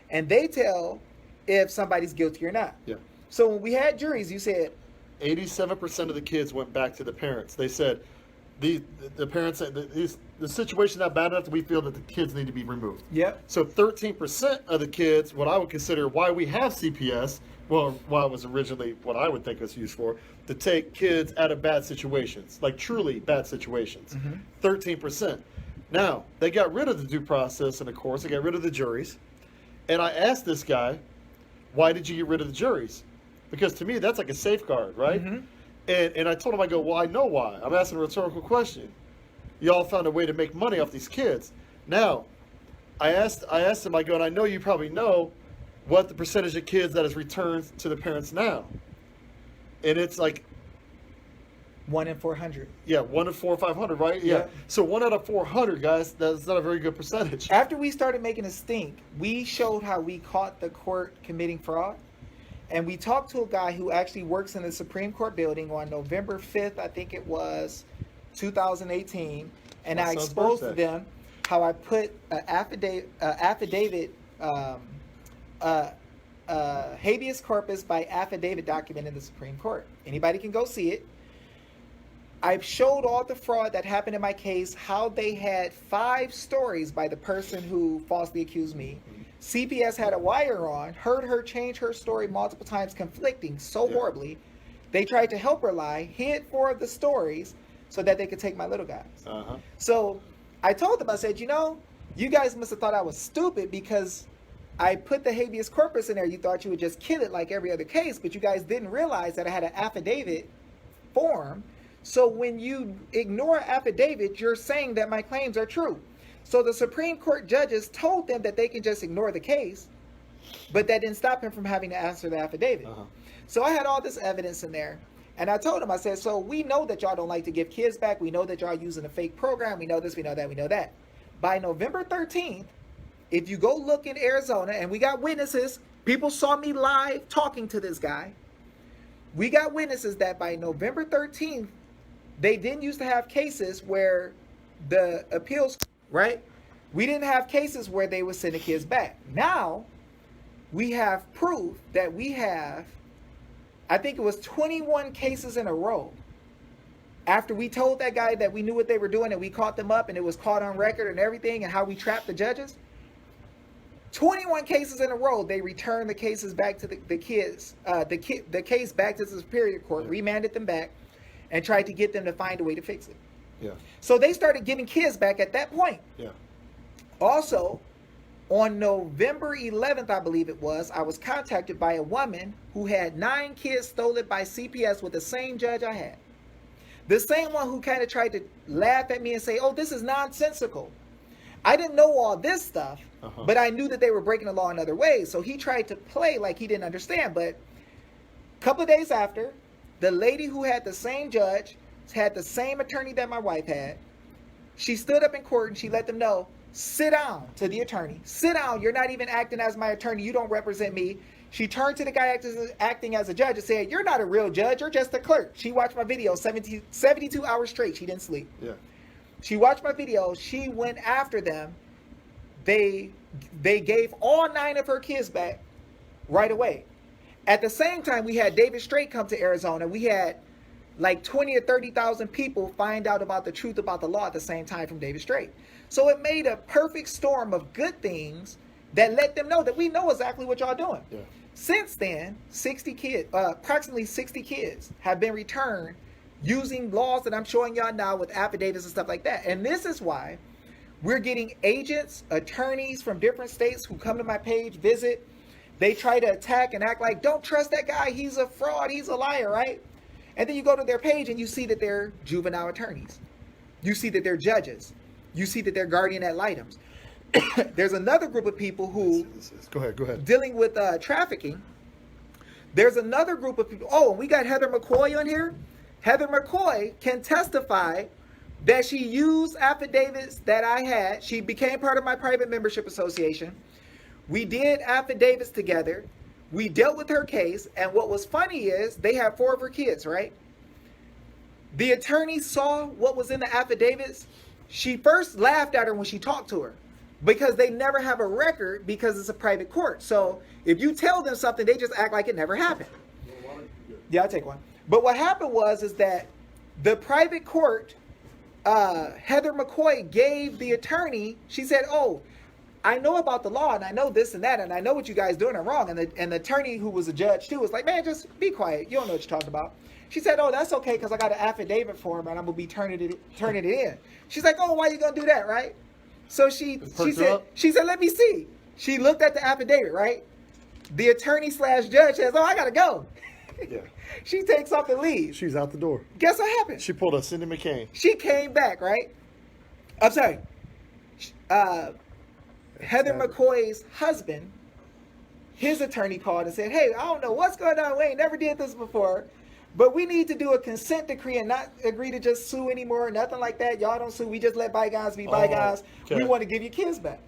and they tell if somebody's guilty or not. Yeah. So when we had juries, you said 87% of the kids went back to the parents. They said the parents said the situation not bad enough that we feel that the kids need to be removed. Yep. So 13% of the kids, what I would consider why we have CPS, well, why it was originally what I would think it was used for, to take kids out of bad situations, like truly bad situations. 13%. Now, they got rid of the due process and of course, they got rid of the juries. And I asked this guy, why did you get rid of the juries? Because to me, that's like a safeguard, right? Mm-hmm. And I told him, I go, well, I know why. I'm asking a rhetorical question. Y'all found a way to make money off these kids. Now, I asked him, I go, and I know you probably know what the percentage of kids that is returned to the parents now. And it's like, 1 in 400. yeah, 1 in 400 or 500, right? Yeah. Yeah. So 1 out of 400, guys, that's not a very good percentage. After we started making a stink, we showed how we caught the court committing fraud. And we talked to a guy who actually works in the Supreme Court building on November 5th, I think it was, 2018. And My I son's exposed to birthday. them how I put an affidavit, habeas corpus by affidavit document in the Supreme Court. Anybody can go see it. I showed all the fraud that happened in my case, how they had 5 stories by the person who falsely accused me. CPS had a wire on, heard her change her story multiple times, conflicting so horribly. They tried to help her lie, hid 4 of the stories so that they could take my little guys. Uh-huh. So I told them, I said, you guys must have thought I was stupid because I put the habeas corpus in there. You thought you would just kill it like every other case, but you guys didn't realize that I had an affidavit form. So when you ignore affidavit, you're saying that my claims are true. So the Supreme Court judges told them that they can just ignore the case, but that didn't stop him from having to answer the affidavit. Uh-huh. So I had all this evidence in there. And I told him, I said, so we know that y'all don't like to give kids back. We know that y'all using a fake program. We know this, we know that, we know that. By November 13th, if you go look in Arizona, and we got witnesses, people saw me live talking to this guy. We got witnesses that by November 13th, they didn't used to have cases where the appeals, right? We didn't have cases where they would send the kids back. Now, we have proof that we have, I think it was 21 cases in a row. After we told that guy that we knew what they were doing and we caught them up and it was caught on record and everything and how we trapped the judges, 21 cases in a row, they returned the cases back to the kids, the case back to the Superior Court, remanded them back, and tried to get them to find a way to fix it. Yeah. So they started giving kids back at that point. Yeah. Also, on November 11th, I believe it was, I was contacted by a woman who had 9 kids stolen by CPS with the same judge I had. The same one who kind of tried to laugh at me and say, oh, this is nonsensical. I didn't know all this stuff, but I knew that they were breaking the law in other ways. So he tried to play like he didn't understand. But a couple of days after, the lady who had the same judge, had the same attorney that my wife had, she stood up in court and she let them know, sit down, to the attorney. Sit down. You're not even acting as my attorney. You don't represent me. She turned to the guy acting as a judge and said, you're not a real judge. You're just a clerk. She watched my video 72 hours straight. She didn't sleep. Yeah. She watched my video. She went after them. They gave all 9 of her kids back right away. At the same time, we had David Strait come to Arizona. We had like 20 or 30,000 people find out about the truth about the law at the same time from David Strait. So it made a perfect storm of good things that let them know that we know exactly what y'all doing. Yeah. Since then, approximately 60 kids have been returned using laws that I'm showing y'all now with affidavits and stuff like that. And this is why we're getting agents, attorneys from different states who come to my page, visit. They try to attack and act like, don't trust that guy. He's a fraud. He's a liar, right? And then you go to their page and you see that they're juvenile attorneys. You see that they're judges. You see that they're guardian ad litems. There's another group of people who Go ahead. dealing with trafficking. There's another group of people. Oh, we got Heather McCoy on here. Heather McCoy can testify that she used affidavits that I had. She became part of my private membership association. We did affidavits together. We dealt with her case. And what was funny is they have 4 of her kids, right? The attorney saw what was in the affidavits. She first laughed at her when she talked to her because they never have a record because it's a private court. So if you tell them something, they just act like it never happened. Yeah, I'll take one. But what happened is that the private court, Heather McCoy gave the attorney, she said, oh, I know about the law and I know this and that and I know what you guys doing are wrong. And the attorney who was a judge too was like, man, just be quiet. You don't know what you're talking about. She said, oh, that's okay because I got an affidavit for him and I'm going to be turning it in. She's like, oh, why you going to do that, right? So she said, let me see. She looked at the affidavit, right? The attorney / judge says, oh, I got to go. Yeah. She takes off and leaves. She's out the door. Guess what happened? She pulled a Cindy McCain. She came back, right? I'm sorry. Heather McCoy's husband, his attorney called and said, hey, I don't know what's going on. We ain't never did this before. But we need to do a consent decree and not agree to just sue anymore. Nothing like that. Y'all don't sue. We just let bygones be bygones. Okay. We want to give your kids back.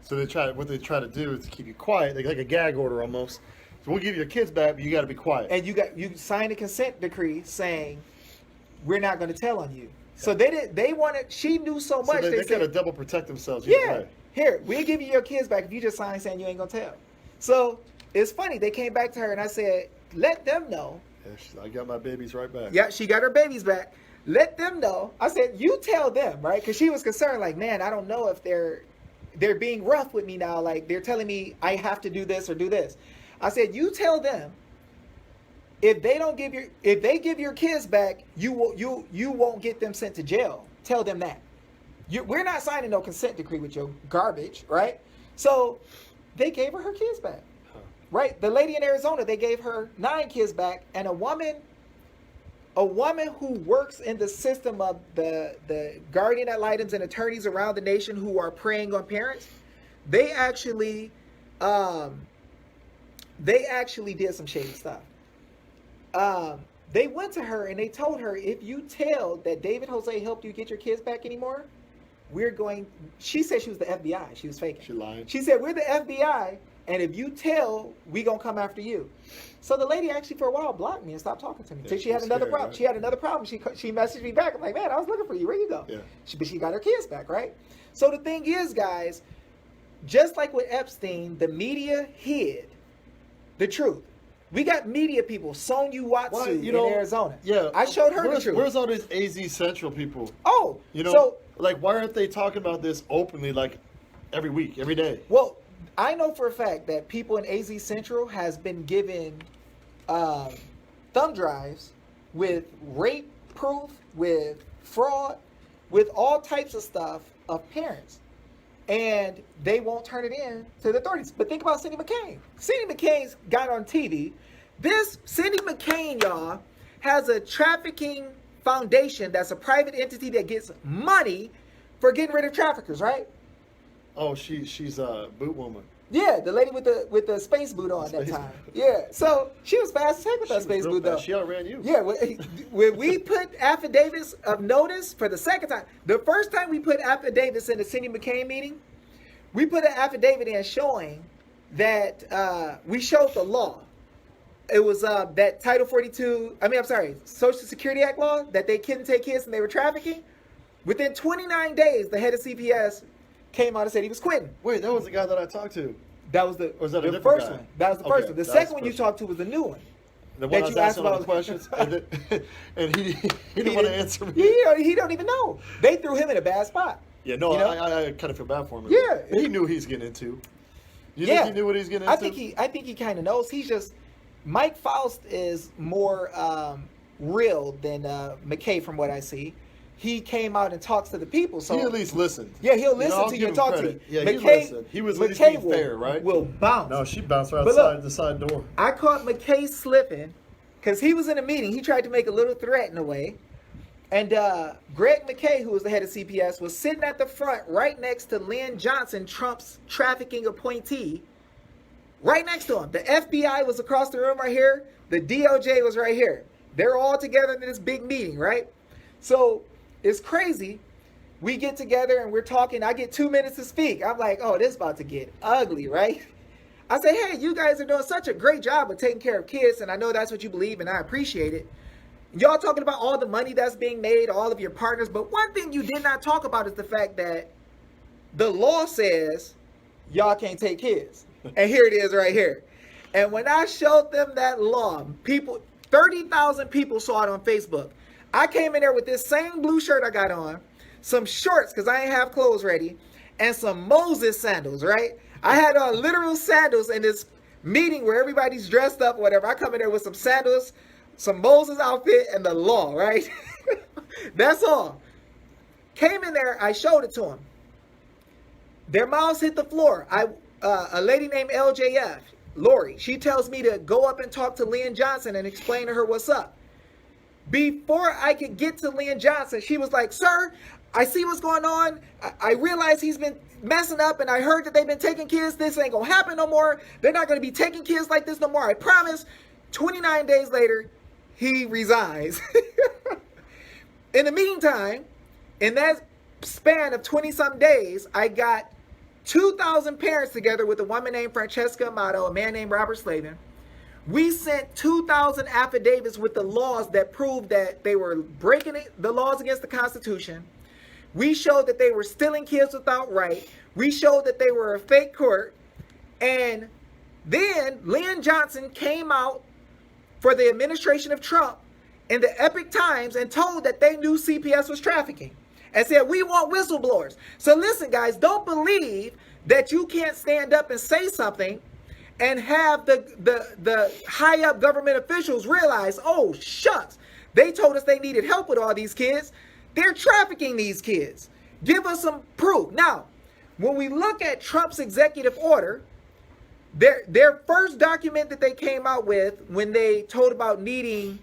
So what they try to do is to keep you quiet, like a gag order almost. So we'll give you your kids back, but you got to be quiet. And you signed a consent decree saying we're not going to tell on you. So they wanted. She knew so much. So they said, got to double protect themselves. Either way. Here, we'll give you your kids back if you just sign saying you ain't gonna tell. So it's funny. They came back to her and I said, let them know. Yeah, I got my babies right back. Yeah, she got her babies back. Let them know. I said, you tell them, right? Because she was concerned, like, man, I don't know if they're being rough with me now. Like they're telling me I have to do this or do this. I said, you tell them. If they give your kids back, you won't get them sent to jail. Tell them that. We're not signing no consent decree with your garbage, right? So they gave her kids back, right? The lady in Arizona, they gave her 9 kids back, and a woman who works in the system of the guardian ad litems and attorneys around the nation who are preying on parents, they actually did some shady stuff. They went to her and they told her, if you tell that David Jose helped you get your kids back anymore, she said she was the FBI. She was faking. She lied. She said, we're the FBI, and if you tell, we gonna come after you. So the lady actually for a while blocked me and stopped talking to me. Yeah, So she had another scared, problem. right? She had another problem. She messaged me back. I'm like, man, I was looking for you. Where you go? Yeah. But she got her kids back, right? So the thing is, guys, just like with Epstein, the media hid the truth. We got media people, Sonya Watsu in Arizona. Yeah. I showed her the truth. Where's all these AZ Central people? Oh, so like, why aren't they talking about this openly, like every week, every day? Well, I know for a fact that people in AZ Central has been given thumb drives with rape proof, with fraud, with all types of stuff of parents. And they won't turn it in to the authorities. But think about Cindy McCain. Cindy McCain's got on TV. This Cindy McCain, y'all, has a trafficking foundation that's a private entity that gets money for getting rid of traffickers, right? Oh, she's a boot woman. Yeah, the lady with the space boot on that time. Yeah, so she was fast as heck with that space boot though. She outran you. Yeah, when we put affidavits of notice for the second time, the first time we put affidavits in the Cindy McCain meeting, we put an affidavit in showing that we showed the law. It was that Title 42, Social Security Act law, that they couldn't take kids and they were trafficking. Within 29 days, the head of CPS came out and said he was quitting. Wait, that was the guy that I talked to. That was the Or was that a the different first guy? one. That was the Okay, first one. The that was second the one you first talked to was the new one. The one that I was you asked asking all the about. questions, and he didn't want to answer me. He don't even know. They threw him in a bad spot. Yeah, no, You know? I kind of feel bad for him. Yeah. He knew what he's getting into. You Yeah. think he knew what he's getting into? I think he kind of knows. He's just Mike Faust is more real than McKay from what I see. He came out and talks to the people, so he at least listened. yeah, he'll listen I'll to give you him and talk credit. to you. Yeah, he listened. He was at least being fair, right? Will bounce. No, she bounced right But look, outside the side door. I caught McKay slipping because he was in a meeting. He tried to make a little threat in a way. And Greg McKay, who was the head of CPS, was sitting at the front right next to Lynn Johnson, Trump's trafficking appointee, right next to him. The FBI was across the room right here. The DOJ was right here. They're all together in this big meeting, right? So it's crazy. We get together and we're talking. I get 2 minutes to speak. I'm like, oh, this is about to get ugly, right? I say, hey, you guys are doing such a great job of taking care of kids, and I know that's what you believe, and I appreciate it. Y'all talking about all the money that's being made, all of your partners, but one thing you did not talk about is the fact that the law says y'all can't take kids. And here it is right here. And when I showed them that law, 30,000 people saw it on Facebook. I came in there with this same blue shirt I got on, some shorts because I ain't have clothes ready, and some Moses sandals, right? I had on literal sandals in this meeting where everybody's dressed up or whatever. I come in there with some sandals, some Moses outfit, and the law, right? That's all. Came in there, I showed it to them. Their mouths hit the floor. A lady named LJF, Lori, she tells me to go up and talk to Lynn Johnson and explain to her what's up. Before I could get to Lynn Johnson, she was like, sir, I see what's going on. I realize he's been messing up, and I heard that they've been taking kids. This ain't gonna happen no more. They're not gonna be taking kids like this no more. I promise. 29 days later, he resigns. In the meantime, in that span of 20-some days, I got 2,000 parents together with a woman named Francesca Amato, a man named Robert Slavin. We sent 2,000 affidavits with the laws that proved that they were breaking the laws against the Constitution. We showed that they were stealing kids without right. We showed that they were a fake court. And then Lynn Johnson came out for the administration of Trump in the Epic Times and told that they knew CPS was trafficking and said, we want whistleblowers. So listen, guys, don't believe that you can't stand up and say something and have the high up government officials realize, oh, shucks, they told us they needed help with all these kids. They're trafficking these kids. Give us some proof. Now, when we look at Trump's executive order, their first document that they came out with when they told about needing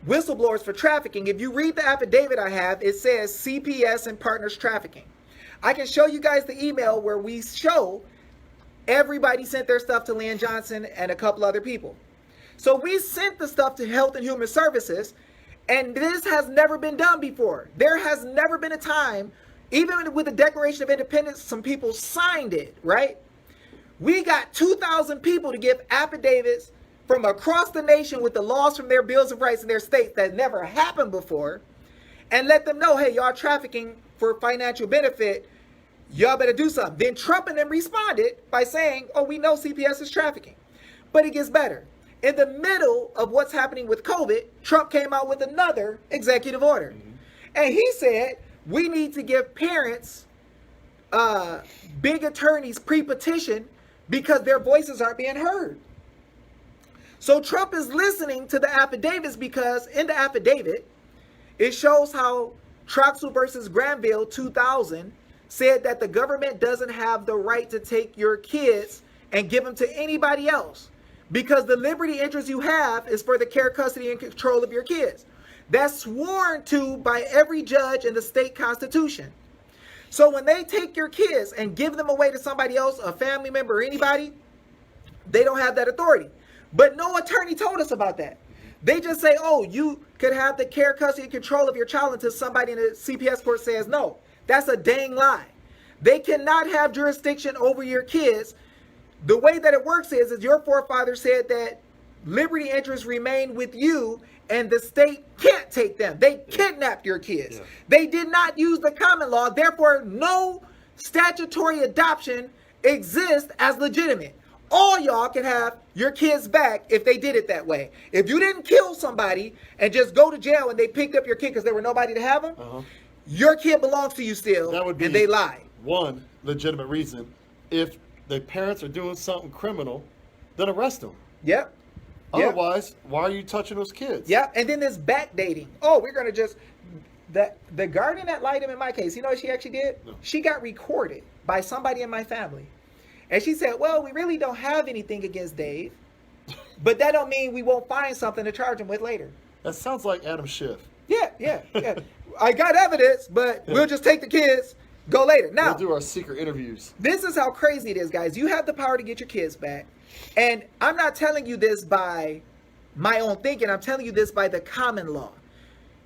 whistleblowers for trafficking, if you read the affidavit I have, it says CPS and partners trafficking. I can show you guys the email where we show everybody sent their stuff to Lynn Johnson and a couple other people. So we sent the stuff to Health and Human Services, and this has never been done before. There has never been a time, even with the Declaration of Independence, some people signed it, right? We got 2,000 people to give affidavits from across the nation with the laws from their bills of rights in their states that never happened before, and let them know, hey, y'all trafficking for financial benefit, y'all better do something. Then Trump and them responded by saying, oh, we know CPS is trafficking. But it gets better. In the middle of what's happening with COVID, Trump came out with another executive order. And he said, we need to give parents, big attorneys pre-petition because their voices aren't being heard. So Trump is listening to the affidavits because in the affidavit, it shows how Troxel versus Granville 2000 said that the government doesn't have the right to take your kids and give them to anybody else because the liberty interest you have is for the care, custody, and control of your kids. That's sworn to by every judge in the state constitution. So when they take your kids and give them away to somebody else, a family member or anybody, they don't have that authority. But no attorney told us about that. They just say, oh, you could have the care, custody, and control of your child until somebody in the CPS court says no. That's a dang lie. They cannot have jurisdiction over your kids. The way that it works is your forefathers said that liberty interests remain with you and the state can't take them. They kidnapped your kids. Yeah. They did not use the common law. Therefore, no statutory adoption exists as legitimate. all y'all can have your kids back if they did it that way. If you didn't kill somebody and just go to jail and they picked up your kid because there were nobody to have them, your kid belongs to you still, That would be and they lied. one legitimate reason. If the parents are doing something criminal, then arrest them. Yep. Otherwise, why are you touching those kids? Yep. And then this backdating. Oh, we're going to just... The guardian ad litem in my case, you know what she actually did? No. She got recorded by somebody in my family. And she said, well, we really don't have anything against Dave, but that don't mean we won't find something to charge him with later. That sounds like Adam Schiff. Yeah. I got evidence, but we'll just take the kids, go later. Now, We'll do our secret interviews. this is how crazy it is, guys. You have the power to get your kids back. And I'm not telling you this by my own thinking. I'm telling you this by the common law.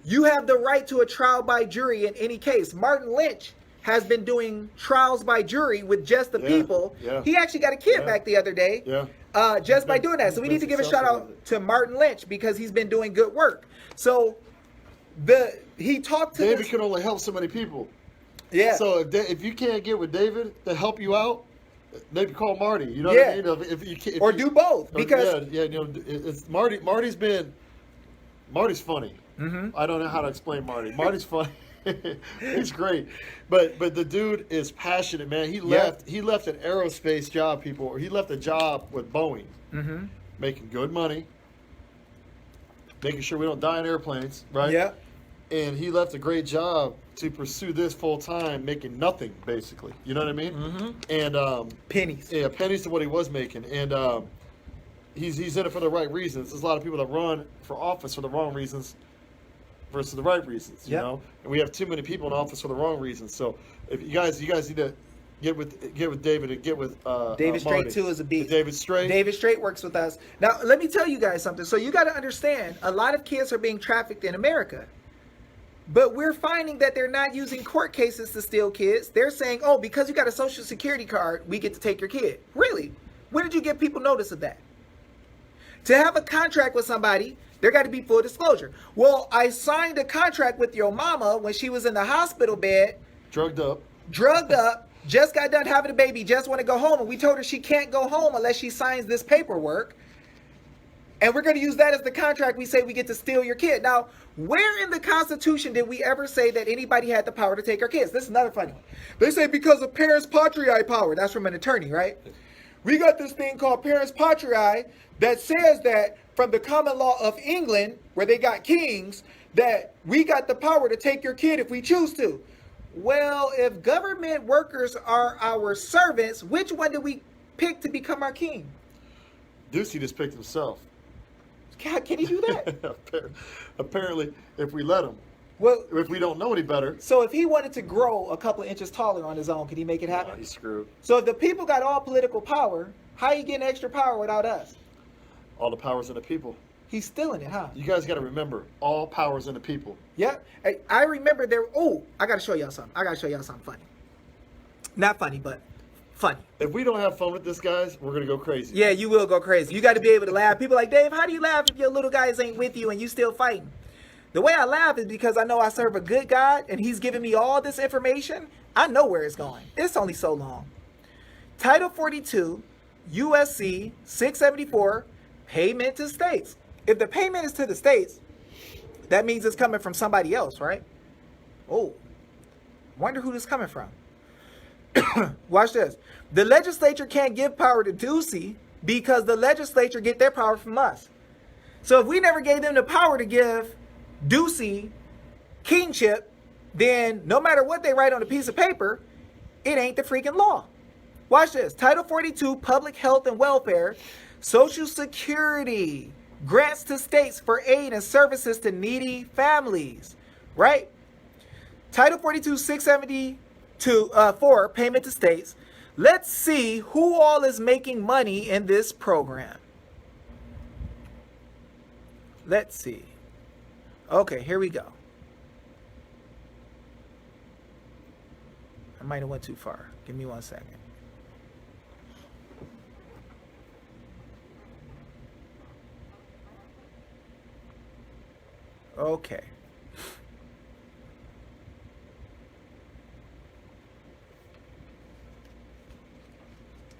You have the right to a trial by jury in any case. Martin Lynch has been doing trials by jury with just the people. Yeah. He actually got a kid back the other day just by doing that. So we need to give a shout out to Martin Lynch because he's been doing good work. So he talked to David can only help so many people. Yeah. So if you can't get with David to help you out, maybe call Marty. You know what I mean? If you can't, do both because you know, it's Marty. Marty's funny. I don't know how to explain Marty. Marty's funny. He's great, but the dude is passionate, man. He left an aerospace job, people. Or he left a job with Boeing, making good money, making sure we don't die in airplanes, right? Yeah. And he left a great job to pursue this full time, making nothing basically. You know what I mean? And pennies. Yeah, pennies to what he was making, and he's in it for the right reasons. There's a lot of people that run for office for the wrong reasons versus the right reasons, you know. And we have too many people in office for the wrong reasons. So if you guys need to get with David and get with David Straight Marty. too is a beat. David Straight. David Straight works with us. Now let me tell you guys something. So you got to understand, a lot of kids are being trafficked in America, but we're finding that they're not using court cases to steal kids. They're saying, oh, because you got a social security card, we get to take your kid. Really? When did you give people notice of that? To have a contract with somebody, there got to be full disclosure. Well, I signed a contract with your mama when she was in the hospital bed. Drugged up, Just got done having a baby, just want to go home. And we told her she can't go home unless she signs this paperwork. And we're going to use that as the contract. We say we get to steal your kid. Now, where in the Constitution did we ever say that anybody had the power to take our kids? This is another funny one. They say because of parens patriae power. That's from an attorney, right? We got this thing called parens patriae that says that from the common law of England, where they got kings, that we got the power to take your kid if we choose to. Well, if government workers are our servants, which one do we pick to become our king? Ducey just picked himself. God, can he do that? Apparently, if we let him. Well, If we don't know any better, so if he wanted to grow a couple of inches taller on his own, could he make it happen? he's screwed. So if the people got all political power, how you getting extra power without us? All the power's in the people. He's stealing it, huh? You guys got to remember, all power's in the people. Yep. Hey, I remember there. Oh, I got to show y'all something. Funny. Not funny, but funny. If we don't have fun with this, guys, we're gonna go crazy. Yeah, you will go crazy. You got to be able to laugh. People are like, Dave, how do you laugh if your little guys ain't with you and you still fighting? The way I laugh is because I know I serve a good God and he's giving me all this information. I know where it's going. It's only so long. Title 42, USC 674, payment to states. If the payment is to the states, that means it's coming from somebody else, right? Oh, wonder who this is coming from. Watch this. The legislature can't give power to Ducey because the legislature get their power from us. So if we never gave them the power to give Ducey kingship, then no matter what they write on a piece of paper, it ain't the freaking law. Watch this. Title 42, Public Health and Welfare, Social Security grants to states for aid and services to needy families, right? Title 42, 672, 4, payment to states. Let's see who all is making money in this program. Let's see. Okay, here we go. I might have went too far. Give me 1 second. Okay.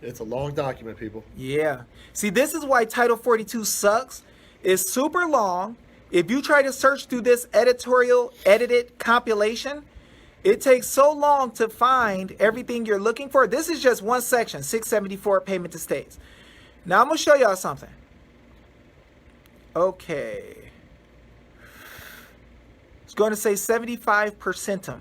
It's a long document, people. Yeah. See, this is why Title 42 sucks. It's super long. If you try to search through this edited compilation, it takes so long to find everything you're looking for. This is just one section, 674, payment to states. Now I'm going to show y'all something. Okay. It's going to say 75%.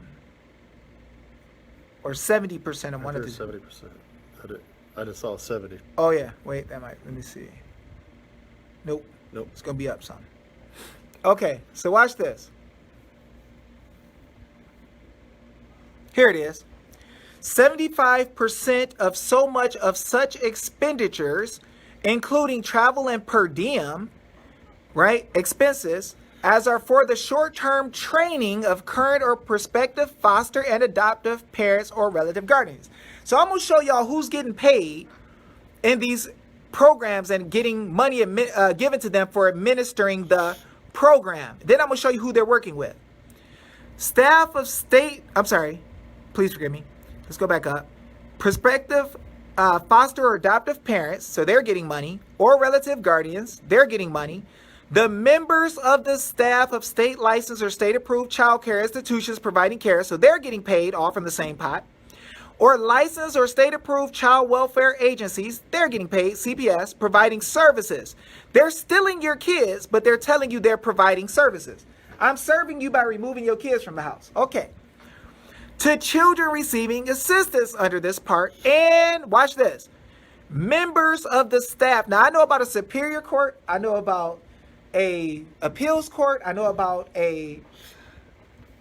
Or 70%. One of the 70%. I just saw 70. Oh yeah, wait, that might. Let me see. Nope. Nope. It's gonna be up some. Okay, so watch this. Here it is. 75% of so much of such expenditures, including travel and per diem, right, expenses, as are for the short-term training of current or prospective foster and adoptive parents or relative guardians. So I'm going to show y'all who's getting paid in these programs and getting money given to them for administering the program. Then I'm going to show you who they're working with. Staff of state, I'm sorry, please forgive me. Let's go back up. Prospective foster or adoptive parents, so they're getting money, or relative guardians, they're getting money. The members of the staff of state licensed or state approved child care institutions providing care, so they're getting paid all from the same pot. Or licensed or state approved child welfare agencies, they're getting paid, CPS, providing services. They're stealing your kids, but they're telling you they're providing services. I'm serving you by removing your kids from the house. Okay. To children receiving assistance under this part, and watch this, members of the staff. Now I know about a superior court, I know about a appeals court, I know about a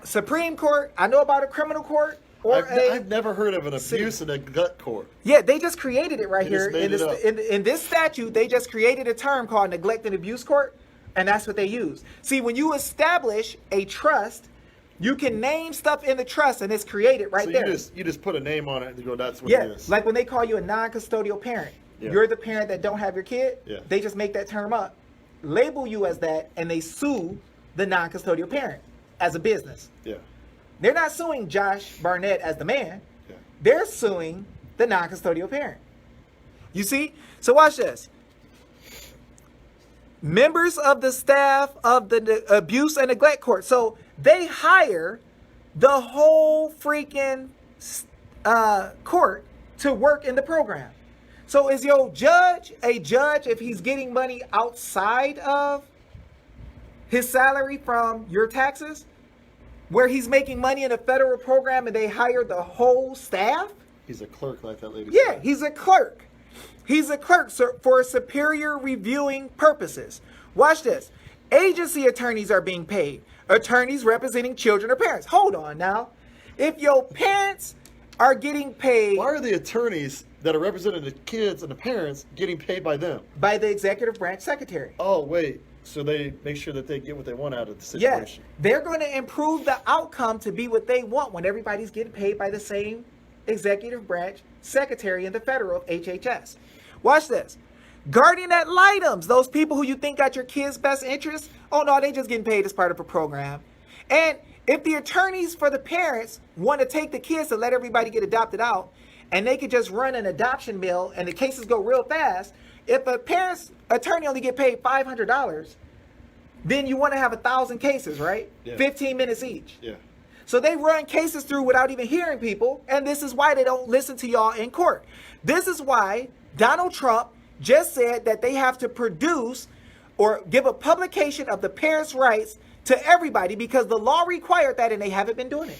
Supreme Court, I know about a criminal court, or I've never heard of an abuse and neglect court. Yeah, they just created it right They here just made in this statute. They just created a term called neglect and abuse court, and that's what they use. See, when you establish a trust, you can name stuff in the trust, and it's created right there. You just put a name on it and you go, that's what Yeah, it is. like when they call you a non-custodial parent, Yeah. you're the parent that don't have your kid. Yeah. They just make that term up, label you as that, and they sue the non-custodial parent as a business. Yeah. They're not suing Josh Barnett as the man. Yeah. They're suing the non-custodial parent. You see? So watch this. Members of the staff of the abuse and neglect court. So they hire the whole freaking court to work in the program. So is your judge a judge if he's getting money outside of his salary from your taxes? Where he's making money in a federal program and they hire the whole staff? He's a clerk like that lady Yeah, said. he's a clerk. He's a clerk for superior reviewing purposes. Watch this. Agency attorneys are being paid. Attorneys representing children or parents. Hold on now. If your parents are getting paid... Why are the attorneys that are representing the kids and the parents getting paid by them? By the executive branch secretary. Oh, wait. So they make sure that they get what they want out of the Yes, situation. they're going to improve the outcome to be what they want when everybody's getting paid by the same executive branch secretary in the federal HHS. Watch this. Guardian ad litems, those people who you think got your kids' best interest, oh no, they just getting paid as part of a program. And if the attorneys for the parents want to take the kids to let everybody get adopted out, and they could just run an adoption mill and the cases go real fast, if a parent's attorney only get paid $500, then you want to have 1,000 cases, right? Yeah. 15 minutes each. Yeah. So they run cases through without even hearing people, and this is why they don't listen to y'all in court. This is why Donald Trump just said that they have to produce or give a publication of the parents' rights to everybody because the law required that and they haven't been doing it.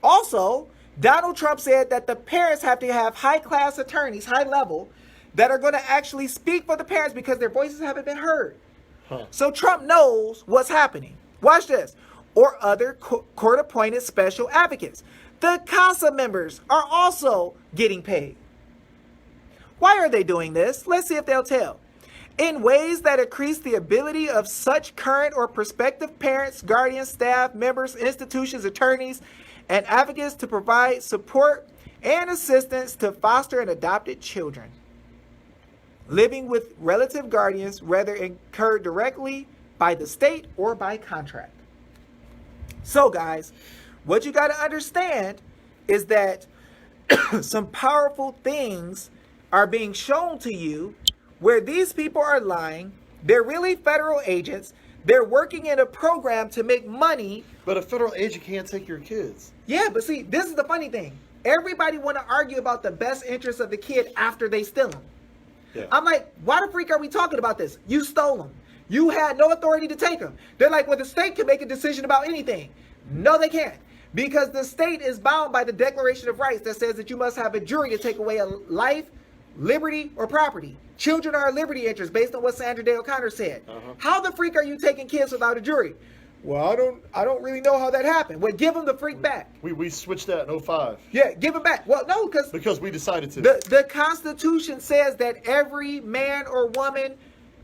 Also, Donald Trump said that the parents have to have high-class attorneys, high-level, that are going to actually speak for the parents because their voices haven't been heard. Huh. So Trump knows what's happening. Watch this. Or other court-appointed special advocates. The CASA members are also getting paid. Why are they doing this? Let's see if they'll tell. In ways that increase the ability of such current or prospective parents, guardians, staff, members, institutions, attorneys, and advocates to provide support and assistance to foster and adopted children living with relative guardians, whether incurred directly by the state or by contract. So guys, what you got to understand is that some powerful things are being shown to you where these people are lying. They're really federal agents. They're working in a program to make money. But a federal agent can't take your kids. Yeah, but see, this is the funny thing. Everybody want to argue about the best interest of the kid after they steal them. Yeah. I'm like, why the freak are we talking about this? You stole them. You had no authority to take them. They're like, well, the state can make a decision about anything. No, they can't. Because the state is bound by the Declaration of Rights that says that you must have a jury to take away a life, liberty, or property. Children are a liberty interest based on what Sandra Day O'Connor said. How the freak are you taking kids without a jury? Well, I don't really know how that happened. Well, give them the freak back. We switched that in 05. Yeah, give it back. Well, no, because we decided to. The Constitution says that every man or woman,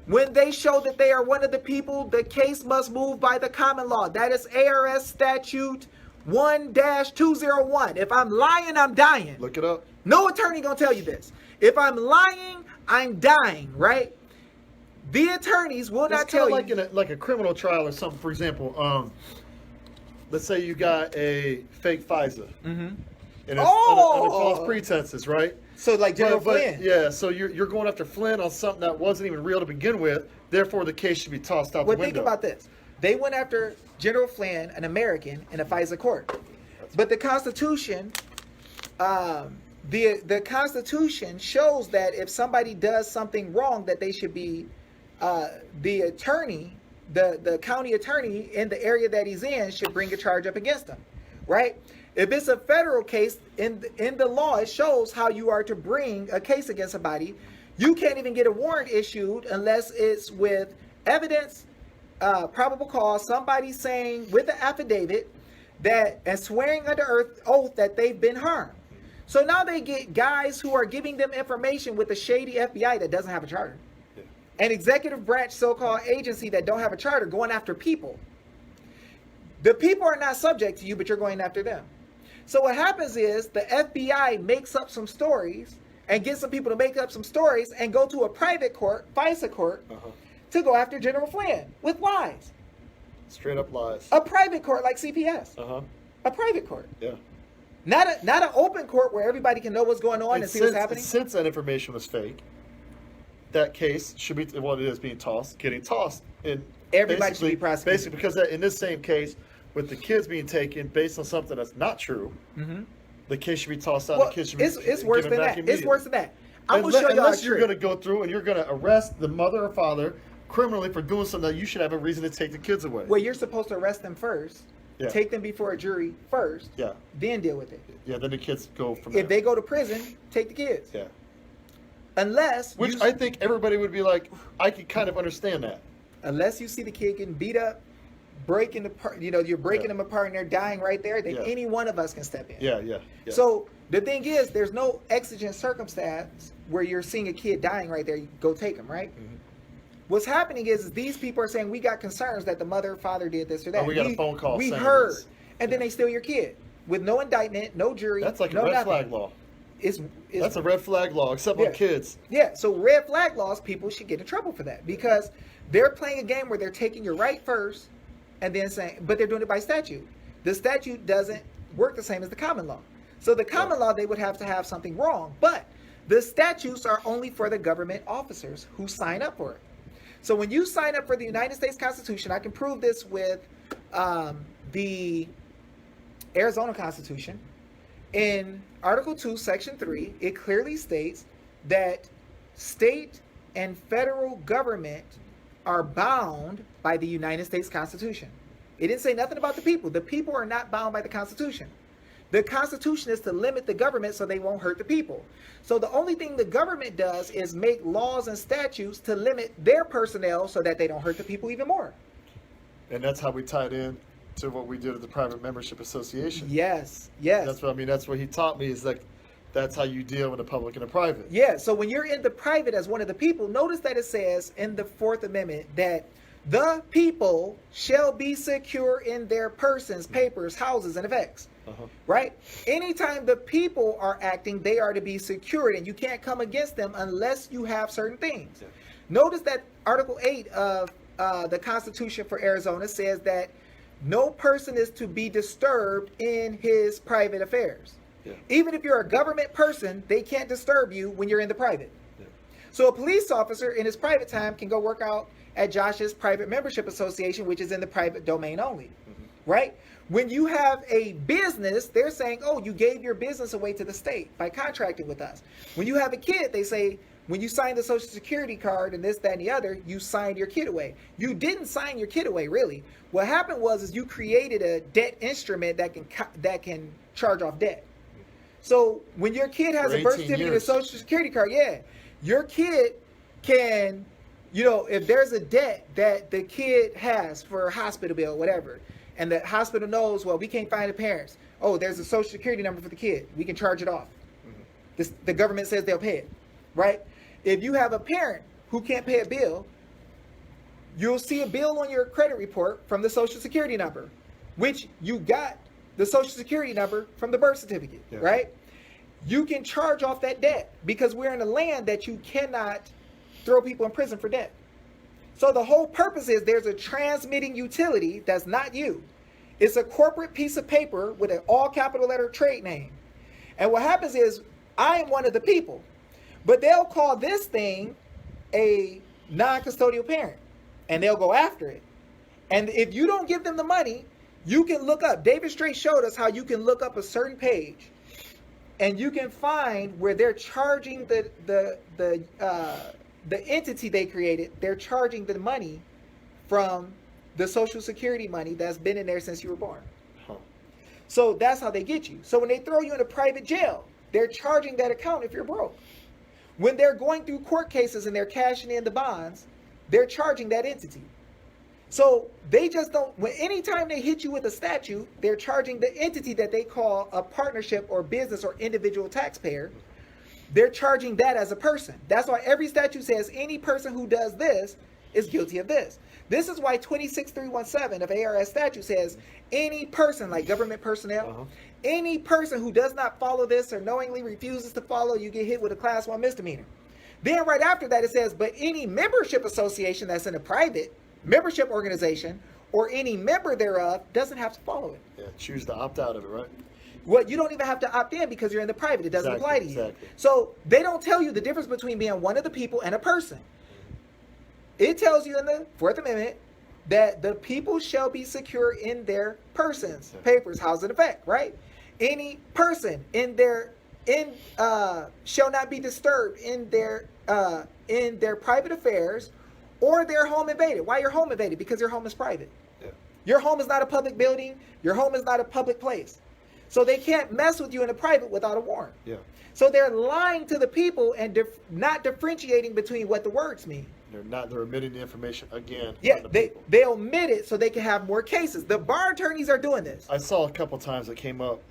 when they show that they are one of the people, the case must move by the common law. That is ARS Statute 1-201. If I'm lying, I'm dying. Look it up. No attorney gonna tell you this. If I'm lying, I'm dying, right? The attorneys will not tell like you. like a criminal trial or something. For example, let's say you got a fake FISA. And it's under false pretenses, right? So like General Flynn. Yeah, so you're going after Flynn on something that wasn't even real to begin with. Therefore, the case should be tossed out the window. Well, think about this. They went after General Flynn, an American, in a FISA court. But the Constitution, the Constitution shows that if somebody does something wrong, that they should be, the attorney, the county attorney in the area that he's in should bring a charge up against him, right? If it's a federal case, in the law, it shows how you are to bring a case against somebody. You can't even get a warrant issued unless it's with evidence, probable cause, somebody saying with the affidavit that and swearing under oath that they've been harmed. So now they get guys who are giving them information with a shady FBI that doesn't have a charter. An executive branch so-called agency that don't have a charter going after people. The people are not subject to you, but you're going after them. So what happens is the FBI makes up some stories and gets some people to make up some stories and go to a private court, FISA court, to go after General Flynn with lies. Straight up lies. A private court like CPS. A private court. Yeah. Not an open court where everybody can know what's going on and see what's happening. Since that information was fake, that case should be, well, it is getting tossed. And everybody should be prosecuted. Basically, because in this same case, with the kids being taken based on something that's not true, the case should be tossed out. Well, the kids should be it's worse than that. It's worse than that. I'm going to show you unless you're going to go through and you're going to arrest the mother or father criminally for doing something that you should have a reason to take the kids away. Well, you're supposed to arrest them first, take them before a jury first, then deal with it. Yeah, then the kids go from there. If they go to prison, take the kids. Yeah. Which I think everybody would be like, I could kind of understand that. Unless you see the kid getting beat up, breaking apart, you're breaking them apart and they're dying right there, then any one of us can step in. Yeah. So the thing is, there's no exigent circumstance where you're seeing a kid dying right there. You go take them, right? What's happening is these people are saying we got concerns that the mother or father did this or that. We got a phone call. We saying heard, this. And then they steal your kid with no indictment, no jury. That's like no a red nothing. flag law. That's a red flag law, except on kids. Yeah, so red flag laws, people should get in trouble for that because they're playing a game where they're taking your right first and then saying, but they're doing it by statute. The statute doesn't work the same as the common law. So the common law, they would have to have something wrong, but the statutes are only for the government officers who sign up for it. So when you sign up for the United States Constitution, I can prove this with the Arizona Constitution. In Article 2, Section 3, it clearly states that state and federal government are bound by the United States Constitution. It didn't say nothing about the people. The people are not bound by the Constitution. The Constitution is to limit the government so they won't hurt the people. So the only thing the government does is make laws and statutes to limit their personnel so that they don't hurt the people even more. And that's how we tied in to what we did at the Private Membership Association. Yes. That's what that's what he taught me, is like that's how you deal with the public and the private. Yeah, so when you're in the private as one of the people, notice that it says in the Fourth Amendment that the people shall be secure in their persons, papers, houses, and effects. Right? Anytime the people are acting, they are to be secured, and you can't come against them unless you have certain things. Notice that Article 8 of the Constitution for Arizona says that no person is to be disturbed in his private affairs. Yeah. Even if you're a government person, they can't disturb you when you're in the private. Yeah. So a police officer in his private time can go work out at Josh's private membership association, which is in the private domain only, right? When you have a business, they're saying, oh, you gave your business away to the state by contracting with us. When you have a kid, they say, when you sign the Social Security card and this, that, and the other, you signed your kid away. You didn't sign your kid away, really. What happened was you created a debt instrument that can charge off debt. So when your kid has For a birth 18 certificate and a years. Social Security card, your kid can, if there's a debt that the kid has for a hospital bill, whatever, and the hospital knows, well, we can't find the parents. Oh, there's a Social Security number for the kid. We can charge it off. The government says they'll pay it, right? If you have a parent who can't pay a bill, you'll see a bill on your credit report from the Social Security number, which you got the Social Security number from the birth certificate, right? You can charge off that debt because we're in a land that you cannot throw people in prison for debt. So the whole purpose is there's a transmitting utility that's not you. It's a corporate piece of paper with an all capital letter trade name. And what happens is I am one of the people, but they'll call this thing a non-custodial parent and they'll go after it. And if you don't give them the money, you can look up. David Straight showed us how you can look up a certain page and you can find where they're charging the entity they created. They're charging the money from the Social Security money that's been in there since you were born. So that's how they get you. So when they throw you in a private jail, they're charging that account if you're broke. When they're going through court cases and they're cashing in the bonds, they're charging that entity. So they just don't, anytime they hit you with a statute, they're charging the entity that they call a partnership or business or individual taxpayer. They're charging that as a person. That's why every statute says any person who does this is guilty of this. This is why 26317 of ARS statute says any person, like government personnel, any person who does not follow this or knowingly refuses to follow, you get hit with a class 1 misdemeanor. Then right after that it says, but any membership association that's in a private membership organization or any member thereof doesn't have to follow it. Yeah, choose to opt out of it, right? Well, you don't even have to opt in because you're in the private. It doesn't apply to you. Exactly. So they don't tell you the difference between being one of the people and a person. It tells you in the Fourth Amendment that the people shall be secure in their persons, papers, house, and effect, right? Any person shall not be disturbed in their private affairs or their home invaded. Why your home invaded? Because your home is private. Yeah. Your home is not a public building. Your home is not a public place. So they can't mess with you in the private without a warrant. Yeah. So they're lying to the people and not differentiating between what the words mean. They're omitting the information again. Yeah, they omit it so they can have more cases. The bar attorneys are doing this. I saw a couple times that came up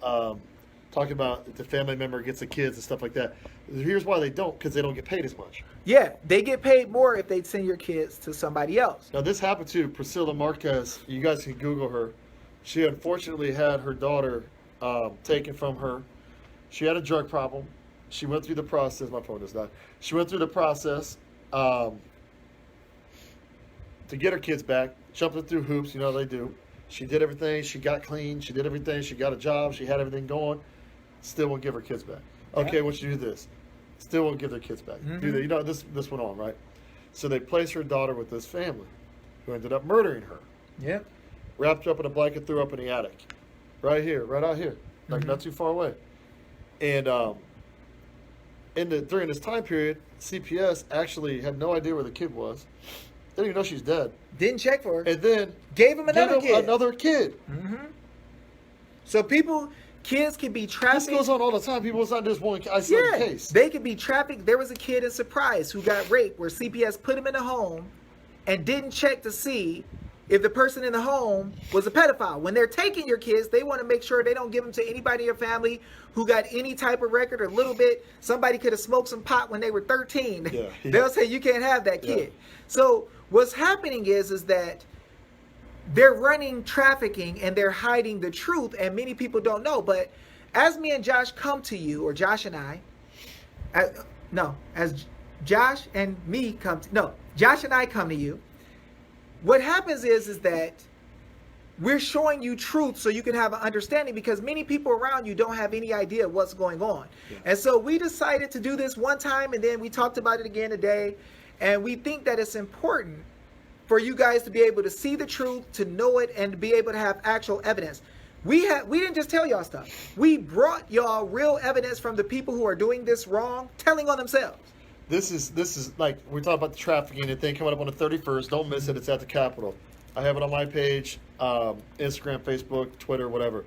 talking about if the family member gets the kids and stuff like that. Here's why they don't, because they don't get paid as much. Yeah, they get paid more if they send your kids to somebody else. Now, this happened to Priscilla Marquez. You guys can Google her. She unfortunately had her daughter taken from her. She had a drug problem. She went through the process. My phone is not. She went through the process to get her kids back, jumping through hoops, they do. She did everything. She got clean. She did everything. She got a job. She had everything going. Still won't give her kids back. Okay, once you do this, still won't give their kids back. Do they? This went on, right? So they placed her daughter with this family who ended up murdering her. Yep. Wrapped her up in a blanket, threw her up in the attic. Right out here. Like not too far away. And during this time period, CPS actually had no idea where the kid was. They didn't even know she's dead. Didn't check for her. And then gave him another kid. So kids can be trafficked. This goes on all the time. People, it's not just one isolated case. They could be trafficked. There was a kid in Surprise who got raped where CPS put him in a home and didn't check to see if the person in the home was a pedophile. When they're taking your kids, they want to make sure they don't give them to anybody in your family who got any type of record or a little bit. Somebody could have smoked some pot when they were 13. Yeah. They'll say you can't have that kid. So what's happening is that they're running trafficking and they're hiding the truth, and many people don't know. But as me and Josh come to you, or Josh and I, as Josh and me come to, Josh and I come to you, what happens is that we're showing you truth so you can have an understanding, because many people around you don't have any idea what's going on. Yeah. And so we decided to do this one time, and then we talked about it again today. And we think that it's important for you guys to be able to see the truth, to know it, and to be able to have actual evidence. We didn't just tell y'all stuff. We brought y'all real evidence from the people who are doing this wrong, telling on themselves. This is like, we're talking about the trafficking and thing coming up on the 31st. Don't miss it. It's at the Capitol. I have it on my page, Instagram, Facebook, Twitter, whatever,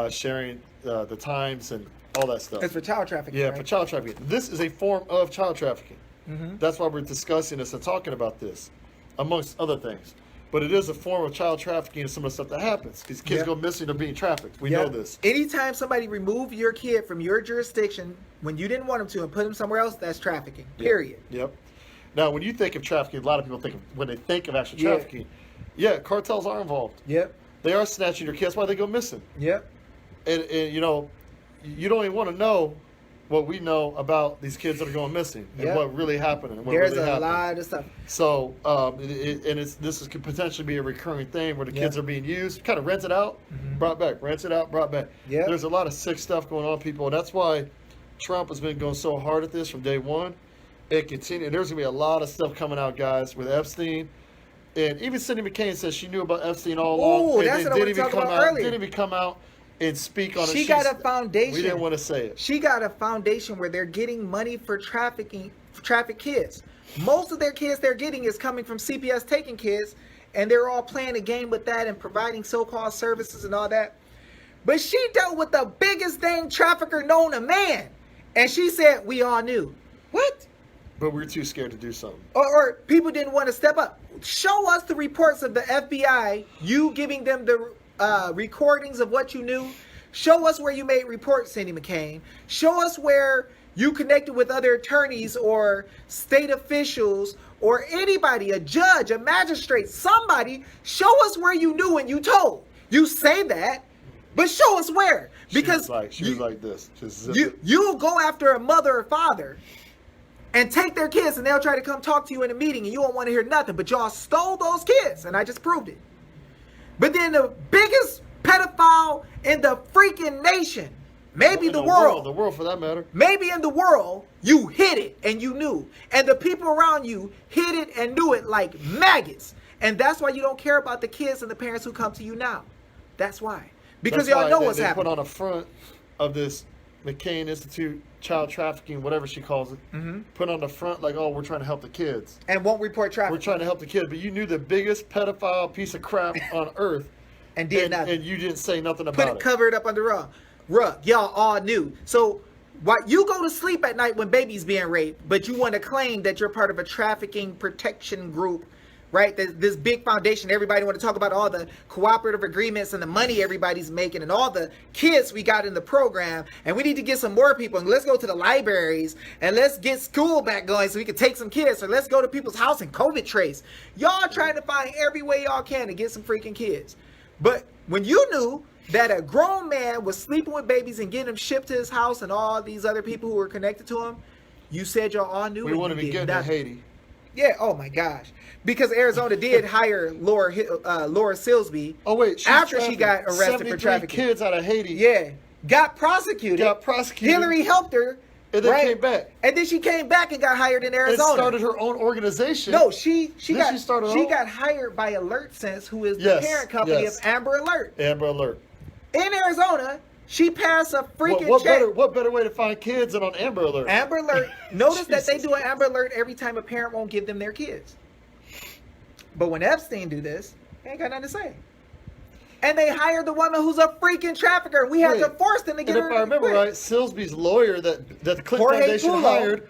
sharing the times and all that stuff. It's for child trafficking. Yeah, right? for child trafficking. This is a form of child trafficking. Mm-hmm. That's why we're discussing this and talking about this, amongst other things. But it is a form of child trafficking and some of the stuff that happens. These kids Yep. go missing, they're being trafficked. We Yep. know this. Anytime somebody remove your kid from your jurisdiction when you didn't want them to and put them somewhere else, that's trafficking. Period. Yep. Now, when you think of trafficking, a lot of people think of, when they think of actual Yeah. trafficking, yeah, cartels are involved. Yep. They are snatching your kids. That's why they go missing. Yep. And you know, you don't even want to know what we know about these kids that are going missing and Yep. what really happened and what There's really a happened. lot of stuff. So, this could potentially be a recurring thing where the kids Yeah. are being used, kind of rented out, brought back, rented out, brought back. Yeah. There's a lot of sick stuff going on, people, and that's why Trump has been going so hard at this from day one. It continues. There's gonna be a lot of stuff coming out, guys, with Epstein, and even Cindy McCain says she knew about Epstein all along. Ooh, and that's then what I wanted to talk about earlier. Didn't even come out and speak on it. She got a foundation. We didn't want to say it. She got a foundation where they're getting money for trafficking, for trafficked kids. Most of their kids they're getting is coming from CPS taking kids, and they're all playing a game with that and providing so-called services and all that. But she dealt with the biggest dang trafficker known to man, and she said we all knew. What? But we're too scared to do something. Or people didn't want to step up. Show us the reports of the FBI, you giving them the recordings of what you knew. Show us where you made reports, Cindy McCain. Show us where you connected with other attorneys or state officials or anybody, a judge, a magistrate, somebody. Show us where you knew and you told. You say that, but show us where. Because she was like this. Just you'll go after a mother or father and take their kids, and they'll try to come talk to you in a meeting, and you won't want to hear nothing. But y'all stole those kids, and I just proved it. But then the biggest pedophile in the freaking nation, maybe in the world, the world for that matter. maybe in the world, you hid it and you knew. And the people around you hid it and knew it like maggots. And that's why you don't care about the kids and the parents who come to you now. That's why. Because That's y'all why know they what's happening. Put on a front of this McCain Institute child trafficking, whatever she calls it. Mm-hmm. Put on the front like, oh, we're trying to help the kids. And won't report trafficking. We're trying to help the kids. But you knew the biggest pedophile piece of crap on earth. And did nothing. And you didn't say nothing Put about it covered up under the rug. Y'all all knew. So why you go to sleep at night when baby's being raped, but you want to claim that you're part of a trafficking protection group, right? This big foundation. Everybody want to talk about all the cooperative agreements and the money everybody's making and all the kids we got in the program. And we need to get some more people. And let's go to the libraries and let's get school back going so we can take some kids. Or let's go to people's house and COVID trace. Y'all trying to find every way y'all can to get some freaking kids. But when you knew that a grown man was sleeping with babies and getting them shipped to his house and all these other people who were connected to him, you said y'all all knew. We wouldn't be getting to Haiti. Yeah. Oh my gosh. Because Arizona did hire Laura Silsby. Oh wait, after she got arrested for trafficking. Kids out of Haiti. Yeah. Got prosecuted. Hillary helped her. And then right? came back. And then she came back and got hired in Arizona. And started her own organization. No, she got hired by Alert Sense, who is the parent company of Amber Alert. Amber Alert. In Arizona, she passed a freaking check. What better way to find kids than on Amber Alert? Amber Alert. Notice that they do an Amber Alert every time a parent won't give them their kids. But when Epstein do this, they ain't got nothing to say. And they hired the woman who's a freaking trafficker. We had to force them to get her. And if I remember right, Silsby's lawyer that the Clinton Jorge Foundation Pulo. hired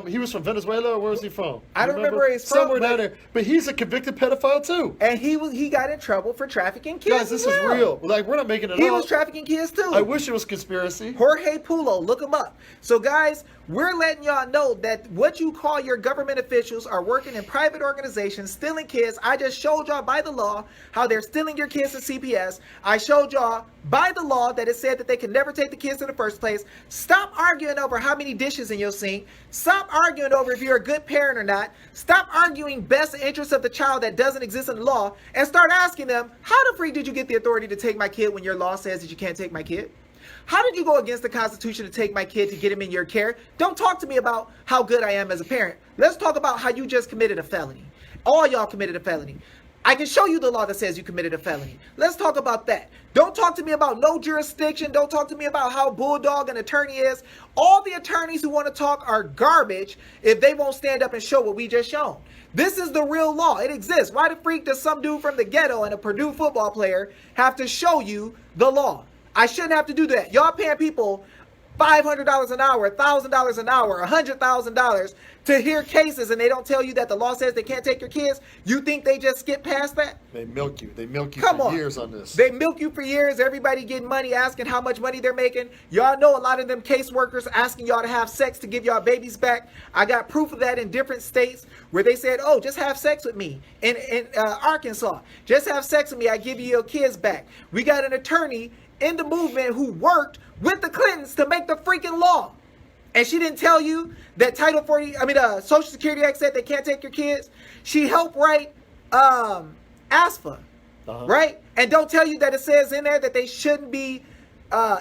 he was from Venezuela, or where was he from? I don't remember where he's from. Somewhere down there. But he's a convicted pedophile too. And he got in trouble for trafficking kids. Guys, this is real. Like, we're not making it up. He was trafficking kids too. I wish it was conspiracy. Jorge Pulo, look him up. So guys, we're letting y'all know that what you call your government officials are working in private organizations, stealing kids. I just showed y'all by the law how they're stealing your kids in CPS. I showed y'all by the law that it said that they could never take the kids in the first place. Stop arguing over how many dishes in your sink. Stop arguing over if you're a good parent or not. Stop arguing best interest of the child that doesn't exist in the law, and start asking them, how the freak did you get the authority to take my kid when your law says that you can't take my kid? How did you go against the Constitution to take my kid to get him in your care? Don't talk to me about how good I am as a parent. Let's talk about how you just committed a felony. All y'all committed a felony. I can show you the law that says you committed a felony. Let's talk about that. Don't talk to me about no jurisdiction. Don't talk to me about how bulldog an attorney is. All the attorneys who want to talk are garbage if they won't stand up and show what we just shown. This is the real law. It exists. Why the freak does some dude from the ghetto and a Purdue football player have to show you the law? I shouldn't have to do that. Y'all paying people $500 an hour, $1,000 an hour, $100,000 to hear cases, and they don't tell you that the law says they can't take your kids. You think they just skip past that? They milk you. They milk you Come for on. years on this. They milk you for years. Everybody getting money, asking how much money they're making. Y'all know a lot of them caseworkers asking y'all to have sex to give y'all babies back. I got proof of that in different states where they said, oh, just have sex with me. In Arkansas, just have sex with me. I give you your kids back. We got an attorney in the movement who worked with the Clintons to make the freaking law. And she didn't tell you that Social Security Act said they can't take your kids. She helped write ASFA, right? And don't tell you that it says in there that they shouldn't be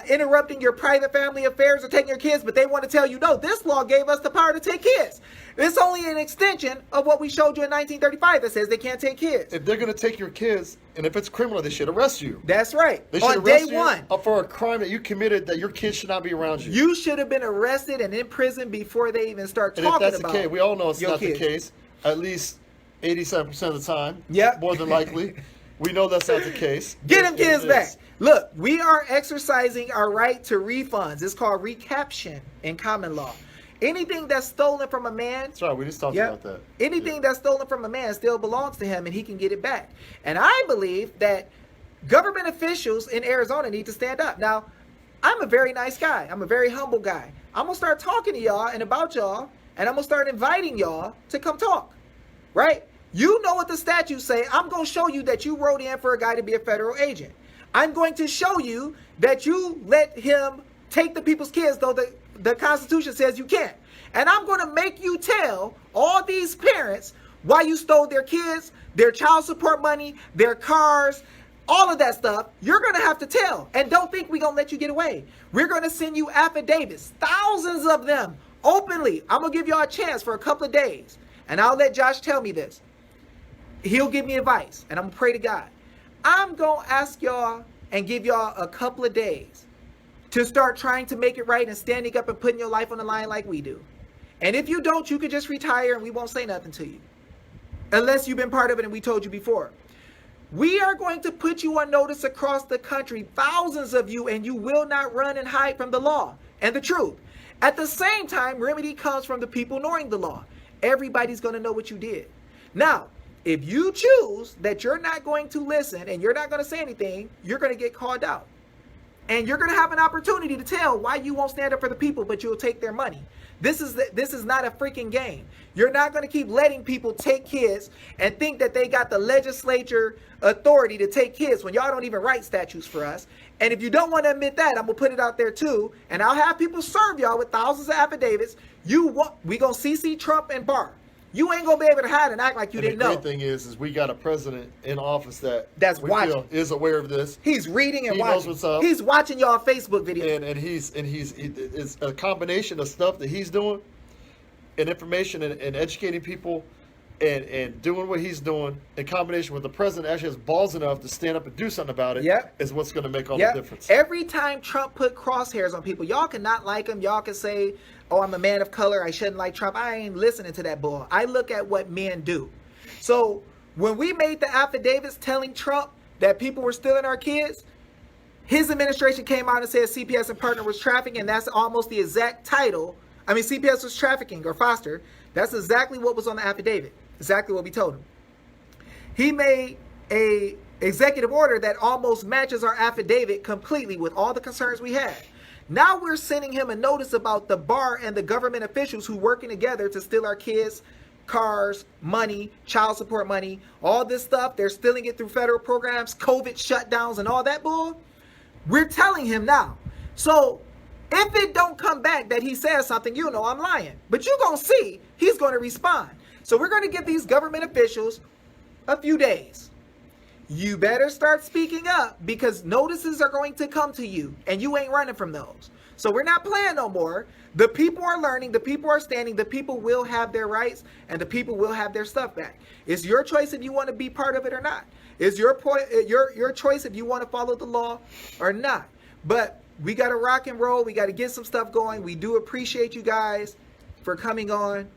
interrupting your private family affairs or taking your kids, but they want to tell you, no, this law gave us the power to take kids. It's only an extension of what we showed you in 1935 that says they can't take kids. If they're going to take your kids, and if it's criminal, they should arrest you. That's right. They should On day arrest one. you for a crime that you committed that your kids should not be around you. You should have been arrested and in prison before they even start And talking if that's about the case, we all know it's your not kids. the case. At least 87% of the time. Yep. More than likely. We know that's not the case. Get them kids It back. is. Look, we are exercising our right to refunds. It's called recaption in common law. Anything that's stolen from a man, That's right. We just talked about that. anything that's stolen from a man still belongs to him and he can get it back. And I believe that government officials in Arizona need to stand up. Now, I'm a very nice guy. I'm a very humble guy. I'm going to start talking to y'all and about y'all, and I'm going to start inviting y'all to come talk, right? You know what the statutes say. I'm going to show you that you wrote in for a guy to be a federal agent. I'm going to show you that you let him take the people's kids, though the Constitution says you can't. And I'm going to make you tell all these parents why you stole their kids, their child support money, their cars, all of that stuff. You're going to have to tell. And don't think we're going to let you get away. We're going to send you affidavits, thousands of them, openly. I'm going to give y'all a chance for a couple of days. And I'll let Josh tell me this. He'll give me advice, and I'm going to pray to God. I'm going to ask y'all and give y'all a couple of days to start trying to make it right and standing up and putting your life on the line like we do. And if you don't, you could just retire and we won't say nothing to you. Unless you've been part of it and we told you before. We are going to put you on notice across the country, thousands of you, and you will not run and hide from the law and the truth. At the same time, remedy comes from the people knowing the law. Everybody's going to know what you did. Now, if you choose that you're not going to listen and you're not going to say anything, you're going to get called out. And you're going to have an opportunity to tell why you won't stand up for the people, but you'll take their money. This is not a freaking game. You're not going to keep letting people take kids and think that they got the legislature authority to take kids when y'all don't even write statutes for us. And if you don't want to admit that, I'm going to put it out there too. And I'll have people serve y'all with thousands of affidavits. We going to CC Trump and Barr. You ain't going to be able to hide and act like you didn't know. The great thing is we got a president in office that's we watching. feel is aware of this. He's reading and He watching. knows what's up. He's watching y'all Facebook videos. And it's a combination of stuff that he's doing and information and educating people and doing what he's doing in combination with the president actually has balls enough to stand up and do something about it. Yep. Is what's going to make all the difference. Every time Trump put crosshairs on people, y'all cannot like him. Y'all can say, oh, I'm a man of color, I shouldn't like Trump. I ain't listening to that bull. I look at what men do. So when we made the affidavits telling Trump that people were stealing our kids, his administration came out and said CPS and partner was trafficking, and that's almost the exact title. I mean, CPS was trafficking or foster. That's exactly what was on the affidavit. Exactly what we told him. He made a executive order that almost matches our affidavit completely with all the concerns we had. Now we're sending him a notice about the bar and the government officials who working together to steal our kids' cars, money, child support money, all this stuff. They're stealing it through federal programs, COVID shutdowns, and all that bull. We're telling him now. So if it don't come back that he says something, you know I'm lying. But you're going to see he's going to respond. So we're going to give these government officials a few days. You better start speaking up because notices are going to come to you and you ain't running from those. So we're not playing no more. The people are learning, the people are standing, the people will have their rights and the people will have their stuff back. It's your choice if you want to be part of it or not. It's your choice if you want to follow the law or not. But we got to rock and roll. We got to get some stuff going. We do appreciate you guys for coming on.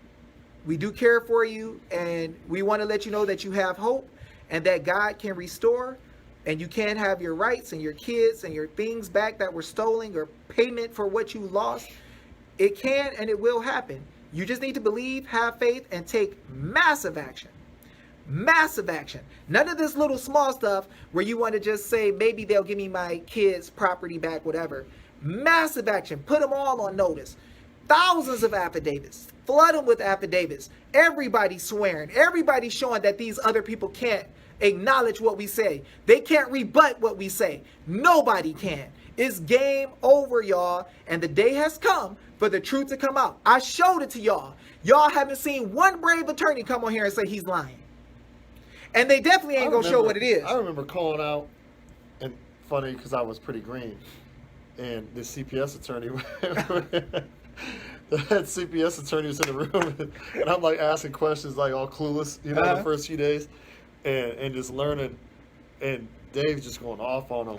We do care for you and we want to let you know that you have hope and that God can restore and you can have your rights and your kids and your things back that were stolen or payment for what you lost. It can and it will happen. You just need to believe, have faith, and take massive action. Massive action. None of this little small stuff where you want to just say, maybe they'll give me my kids' property back, whatever. Massive action. Put them all on notice. Thousands of affidavits. Flood them with affidavits. Everybody swearing. Everybody showing that these other people can't acknowledge what we say. They can't rebut what we say. Nobody can. It's game over, y'all. And the day has come for the truth to come out. I showed it to y'all. Y'all haven't seen one brave attorney come on here and say he's lying. And they definitely ain't going to show what it is. I remember calling out, and funny because I was pretty green, and the CPS attorney, the head CPS attorney was in the room, and I'm like asking questions like all clueless, the first few days, and just learning, and Dave's just going off on them.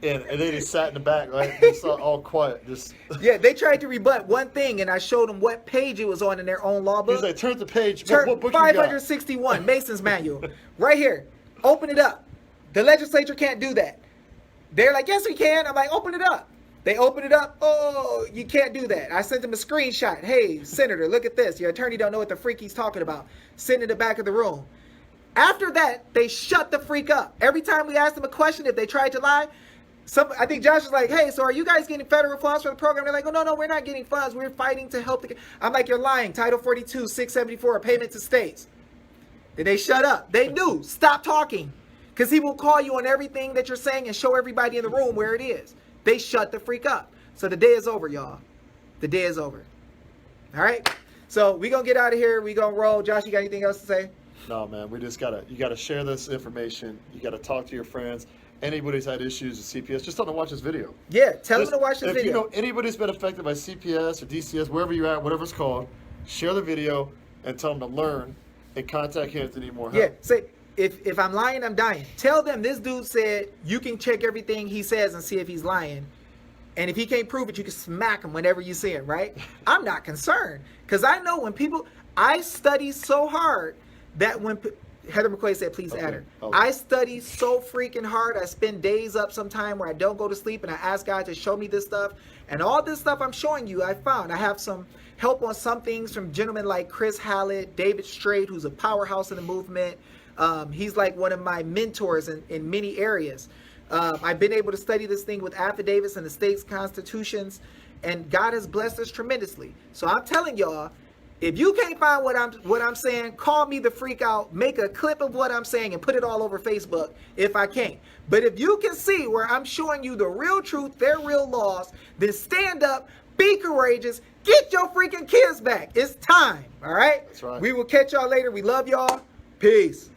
and they just sat in the back, like, just all quiet. Just Yeah, they tried to rebut one thing, and I showed them what page it was on in their own law book. He's like, turn the page. Turn What book 561, you got? Mason's Manual. Right here. Open it up. The legislature can't do that. They're like, yes, we can. I'm like, open it up. They open it up. Oh, you can't do that. I sent them a screenshot. Hey, Senator, look at this. Your attorney don't know what the freak he's talking about. Sitting in the back of the room. After that, they shut the freak up. Every time we asked them a question, if they tried to lie, I think Josh was like, hey, so are you guys getting federal funds for the program? They're like, oh, no, we're not getting funds. We're fighting to help the... I'm like, you're lying. Title 42, 674, payment to states. Then they shut up. They knew. Stop talking. Because he will call you on everything that you're saying and show everybody in the room where it is. They shut the freak up. So the day is over, y'all. The day is over. All right? So we're going to get out of here. We're going to roll. Josh, you got anything else to say? No, man, you gotta share this information. You gotta talk to your friends. Anybody's had issues with CPS, just tell them to watch this video. Yeah, tell them to watch this video. If you know anybody's been affected by CPS or DCS, wherever you're at, whatever it's called, share the video and tell them to learn and contact him if they need more help. Yeah, say, if I'm lying, I'm dying. Tell them this dude said you can check everything he says and see if he's lying. And if he can't prove it, you can smack him whenever you see him, right? I'm not concerned. Because I know when people, I study so hard that when Heather McQuaid said, please add her. Okay. I study so freaking hard. I spend days up sometime where I don't go to sleep and I ask God to show me this stuff. And all this stuff I'm showing you, I found. I have some help on some things from gentlemen like Chris Hallett, David Strait, who's a powerhouse in the movement. He's like one of my mentors in many areas. I've been able to study this thing with affidavits and the state's constitutions. And God has blessed us tremendously. So I'm telling y'all, if you can't find what I'm saying, call me the freak out, make a clip of what I'm saying and put it all over Facebook if I can't. But if you can see where I'm showing you the real truth, their real laws, then stand up, be courageous, get your freaking kids back. It's time, all right? That's right. We will catch y'all later. We love y'all. Peace.